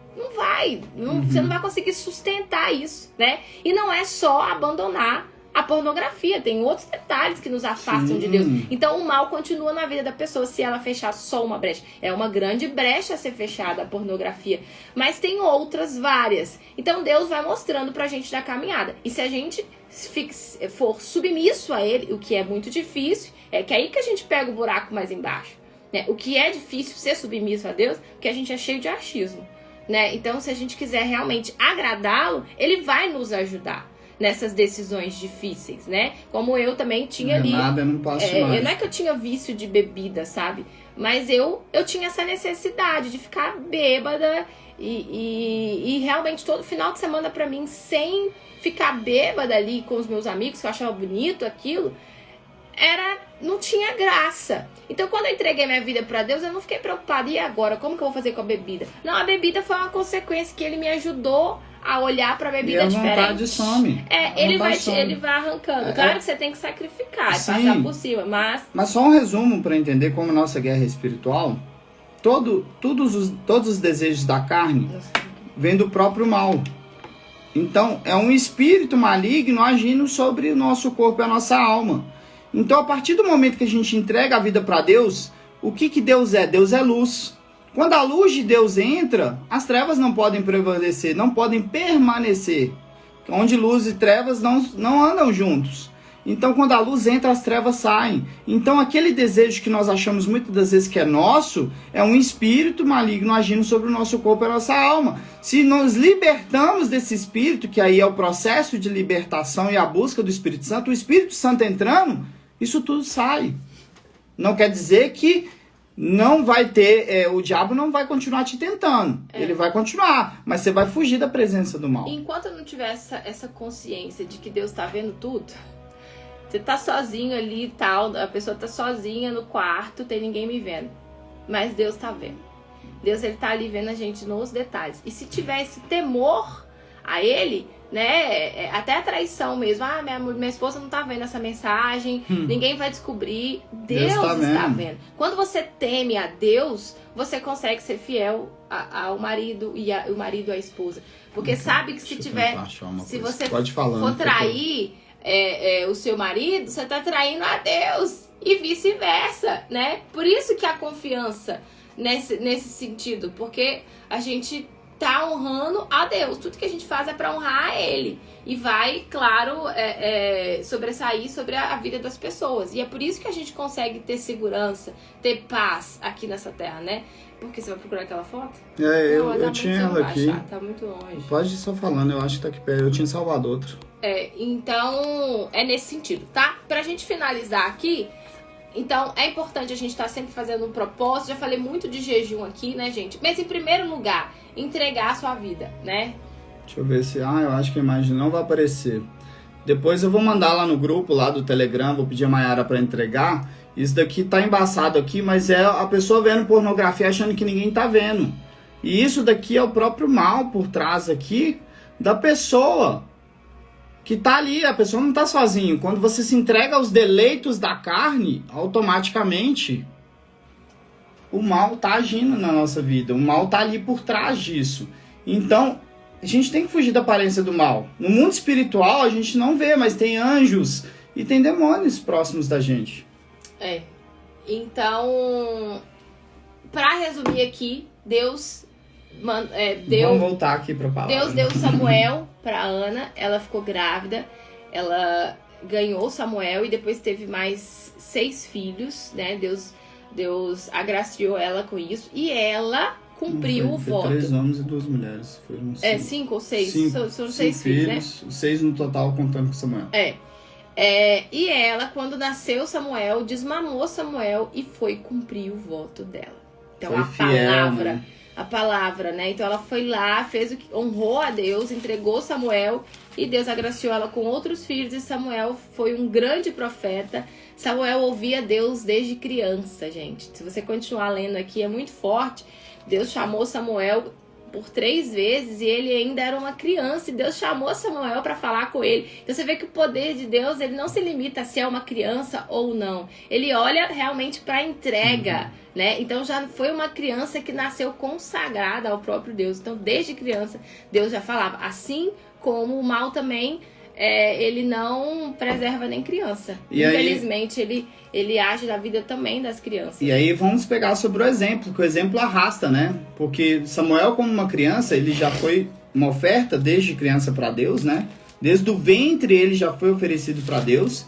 Você não vai conseguir sustentar isso, né? E não é só abandonar a pornografia, tem outros detalhes que nos afastam de Deus. Então o mal continua na vida da pessoa se ela fechar só uma brecha. É uma grande brecha a ser fechada a pornografia, mas tem outras várias. Então Deus vai mostrando pra gente da caminhada. E se a gente for submisso a ele, o que é muito difícil, é que é aí que a gente pega o buraco mais embaixo, né? O que é difícil ser submisso a Deus, porque a gente é cheio de achismo, né? Então se a gente quiser realmente agradá-lo, ele vai nos ajudar nessas decisões difíceis, né? Como eu também tinha ali... Nada, eu não posso mais. Não é que eu tinha vício de bebida, sabe? Mas eu tinha essa necessidade de ficar bêbada e realmente todo final de semana pra mim, sem ficar bêbada ali com os meus amigos, que eu achava bonito aquilo, não tinha graça. Então quando eu entreguei minha vida pra Deus, eu não fiquei preocupada. E agora? Como que eu vou fazer com a bebida? Não, a bebida foi uma consequência que ele me ajudou a olhar pra bebida diferente. A vontade some. Ele vai arrancando. Claro que você tem que sacrificar, passar por cima, Mas só um resumo para entender como nossa guerra é espiritual. Todos os desejos da carne vêm do próprio mal. Então, é um espírito maligno agindo sobre o nosso corpo e a nossa alma. Então, a partir do momento que a gente entrega a vida para Deus, o que Deus é? Deus é luz. Quando a luz de Deus entra, as trevas não podem prevalecer, não podem permanecer. Onde luz e trevas não andam juntos. Então, quando a luz entra, as trevas saem. Então, aquele desejo que nós achamos muitas das vezes que é nosso, é um espírito maligno agindo sobre o nosso corpo e a nossa alma. Se nos libertamos desse espírito, que aí é o processo de libertação e a busca do Espírito Santo, o Espírito Santo entrando, isso tudo sai. Não quer dizer que não vai ter, o diabo não vai continuar te tentando. Ele vai continuar, mas você vai fugir da presença do mal. Enquanto eu não tiver essa consciência de que Deus está vendo tudo, você tá sozinho ali e tal, a pessoa tá sozinha no quarto, tem ninguém me vendo, mas Deus tá vendo. Deus, ele tá ali vendo a gente nos detalhes. E se tiver esse temor a ele, né, até a traição mesmo, minha esposa não tá vendo essa mensagem, ninguém vai descobrir, Deus está vendo. Quando você teme a Deus, você consegue ser fiel ao marido e o marido à esposa, porque sabe que se você for trair o seu marido, você tá traindo a Deus e vice-versa, né? Por isso que a confiança nesse sentido, porque a gente tá honrando a Deus. Tudo que a gente faz é para honrar a Ele. E vai, claro, sobressair sobre a vida das pessoas. E é por isso que a gente consegue ter segurança, ter paz aqui nessa terra, né? Porque você vai procurar aquela foto? Eu tinha ela aqui. Tá muito longe. Pode ir só falando, eu acho que tá aqui perto. Eu tinha salvado outro. Então, é nesse sentido, tá? Pra gente finalizar aqui, então é importante a gente estar sempre fazendo um propósito. Já falei muito de jejum aqui, né, gente? Mas em primeiro lugar, entregar a sua vida, né? Deixa eu ver se... eu acho que a imagem não vai aparecer. Depois eu vou mandar lá no grupo, lá do Telegram, vou pedir a Mayara pra entregar. Isso daqui tá embaçado aqui, mas é a pessoa vendo pornografia achando que ninguém tá vendo. E isso daqui é o próprio mal por trás aqui da pessoa que tá ali. A pessoa não tá sozinha. Quando você se entrega aos deleitos da carne, automaticamente o mal tá agindo na nossa vida. O mal tá ali por trás disso. Então, a gente tem que fugir da aparência do mal. No mundo espiritual, a gente não vê, mas tem anjos e tem demônios próximos da gente. Então, pra resumir aqui, Deus Vamos voltar aqui pra palavra. Deus deu Samuel pra Ana, ela ficou grávida, ela ganhou Samuel e depois teve mais 6 filhos, né? Deus agraciou ela com isso e ela cumpriu o voto. 3 homens e 2 mulheres. Foram 5 ou 6? São 6 filhos, né? 6 no total, contando com Samuel. E ela, quando nasceu Samuel, desmamou Samuel e foi cumprir o voto dela. Então foi fiel, né? A palavra, né? Então ela foi lá, fez honrou a Deus, entregou Samuel e Deus agraciou ela com outros filhos e Samuel foi um grande profeta. Samuel ouvia Deus desde criança, gente. Se você continuar lendo aqui, é muito forte. Deus chamou Samuel por 3 vezes e ele ainda era uma criança e Deus chamou Samuel para falar com ele. Então você vê que o poder de Deus, ele não se limita a se é uma criança ou não. Ele olha realmente para a entrega, né? Então já foi uma criança que nasceu consagrada ao próprio Deus. Então desde criança Deus já falava. Assim como o mal também ele não preserva nem criança. E infelizmente, ele age na vida também das crianças. E aí vamos pegar sobre o exemplo, que o exemplo arrasta, né? Porque Samuel, como uma criança, ele já foi uma oferta desde criança para Deus, né? Desde o ventre ele já foi oferecido para Deus.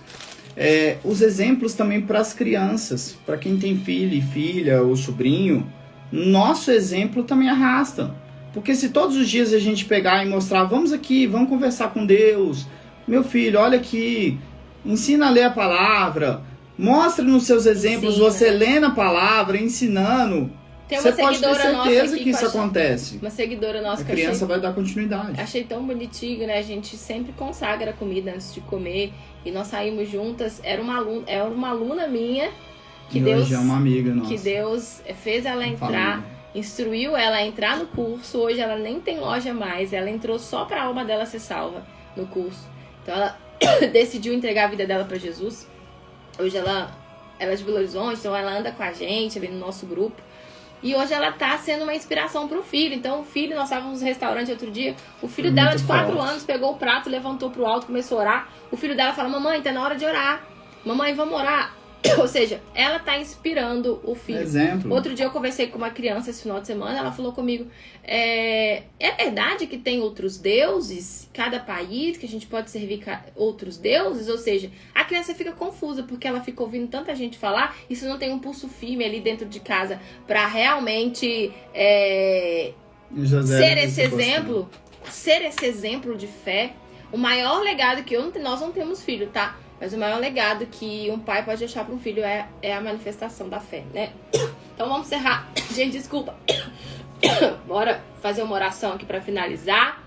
Os exemplos também para as crianças, para quem tem filho e filha ou sobrinho, nosso exemplo também arrasta. Porque se todos os dias a gente pegar e mostrar, vamos aqui, vamos conversar com Deus, meu filho, olha aqui, ensina a ler a palavra, mostra nos seus exemplos, você lendo a palavra, ensinando, você pode ter certeza que isso acontece. Uma seguidora nossa a criança vai dar continuidade. Achei tão bonitinho, né? A gente sempre consagra comida antes de comer e nós saímos juntas. Era uma aluna minha que Deus hoje é uma amiga nossa. Que Deus fez ela entrar, instruiu ela a entrar no curso. Hoje ela nem tem loja mais, ela entrou só para a alma dela ser salva no curso. Então ela decidiu entregar a vida dela para Jesus. Hoje ela é de Belo Horizonte, então ela anda com a gente ali no nosso grupo. E hoje ela tá sendo uma inspiração pro filho. Então o filho, nós estávamos no restaurante outro dia, o filho dela de 4 anos pegou o prato, levantou pro alto, começou a orar. O filho dela fala, mamãe, tá na hora de orar. Mamãe, vamos orar. Ou seja, ela tá inspirando o filho. Exemplo. Outro dia eu conversei com uma criança esse final de semana, ela falou comigo, é verdade que tem outros deuses, cada país, que a gente pode servir outros deuses? Ou seja, a criança fica confusa, porque ela fica ouvindo tanta gente falar, e se não tem um pulso firme ali dentro de casa pra realmente ser esse exemplo de fé. O maior legado que nós não temos filho, tá? Mas o maior legado que um pai pode deixar para um filho é a manifestação da fé, né? Então vamos encerrar. Gente, desculpa. Bora fazer uma oração aqui para finalizar.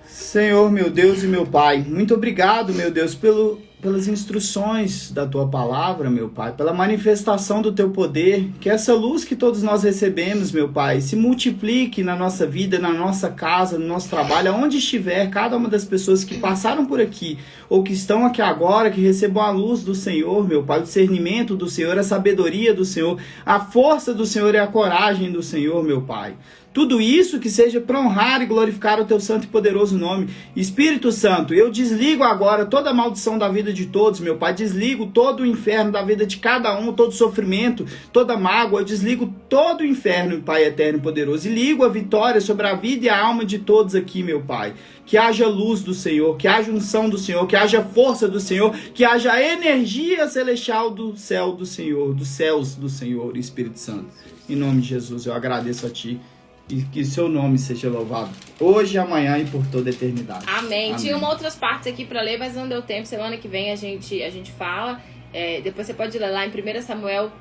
Senhor, meu Deus e meu Pai, muito obrigado, meu Deus, pelas instruções da Tua palavra, meu Pai, pela manifestação do Teu poder, que essa luz que todos nós recebemos, meu Pai, se multiplique na nossa vida, na nossa casa, no nosso trabalho, aonde estiver, cada uma das pessoas que passaram por aqui, ou que estão aqui agora, que recebam a luz do Senhor, meu Pai, o discernimento do Senhor, a sabedoria do Senhor, a força do Senhor e a coragem do Senhor, meu Pai. Tudo isso que seja para honrar e glorificar o Teu santo e poderoso nome. Espírito Santo, eu desligo agora toda a maldição da vida de todos, meu Pai. Desligo todo o inferno da vida de cada um, todo sofrimento, toda mágoa. Eu desligo todo o inferno, Pai eterno e poderoso. E ligo a vitória sobre a vida e a alma de todos aqui, meu Pai. Que haja luz do Senhor, que haja unção do Senhor, que haja força do Senhor, que haja energia celestial do céu do Senhor, dos céus do Senhor, Espírito Santo. Em nome de Jesus, eu agradeço a Ti. E que seu nome seja louvado hoje, amanhã e por toda a eternidade. Amém. Tinha outras partes aqui para ler, mas não deu tempo. Semana que vem a gente fala. Depois você pode ler lá em 1 Samuel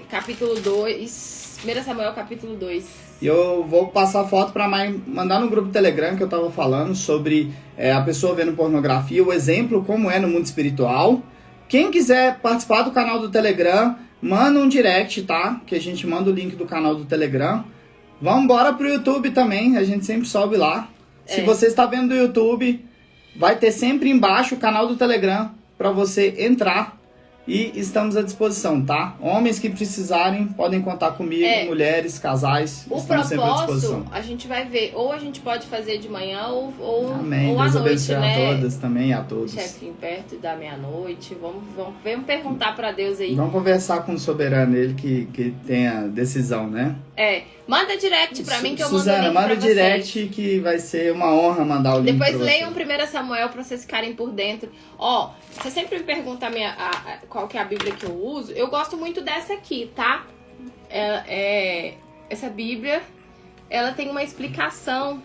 capítulo 2. 1 Samuel capítulo 2. E eu vou passar foto para mandar no grupo Telegram que eu tava falando sobre a pessoa vendo pornografia, o exemplo como é no mundo espiritual. Quem quiser participar do canal do Telegram, manda um direct, tá? Que a gente manda o link do canal do Telegram. Vamos embora pro YouTube também, a gente sempre sobe lá. Se você está vendo do YouTube, vai ter sempre embaixo o canal do Telegram para você entrar. E estamos à disposição, tá? Homens que precisarem podem contar comigo, mulheres, casais, estamos sempre à disposição. A gente vai ver, ou a gente pode fazer de manhã ou Amém. Ou Deus à noite, abençoe né? a todas também e a todos. Chefinho, perto da meia-noite. Vamos perguntar para Deus aí. Vamos conversar com o soberano, ele que tem a decisão, né? Manda direct pra mim que eu Suzana, mando o link manda pra direct vocês. Que vai ser uma honra mandar o link Depois pra vocês. leiam 1 Samuel pra vocês ficarem por dentro. Você sempre me pergunta qual que é a Bíblia que eu uso. Eu gosto muito dessa aqui, tá? Essa Bíblia, ela tem uma explicação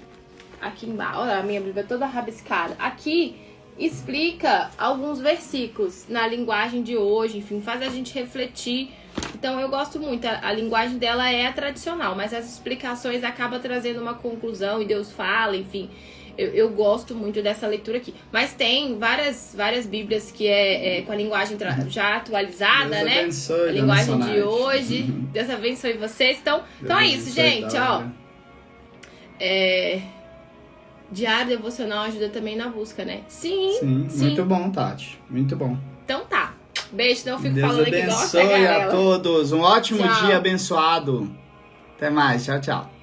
aqui embaixo. Olha, a minha Bíblia é toda rabiscada. Aqui explica alguns versículos na linguagem de hoje, enfim, faz a gente refletir. Então eu gosto muito, a linguagem dela é tradicional, mas as explicações acabam trazendo uma conclusão e Deus fala, enfim. Eu gosto muito dessa leitura aqui. Mas tem várias bíblias que com a linguagem já atualizada, Deus né? abençoe, A linguagem Dona de Sonaide. hoje. Deus abençoe vocês. Então é isso, gente, ó. Diário devocional ajuda também na busca, né? Sim. Muito bom, Tati. Muito bom. Então tá. Beijo, não fico Deus falando aqui igual a abençoe a tagarela. todos. Um ótimo Tchau. dia abençoado. Até mais. Tchau, tchau.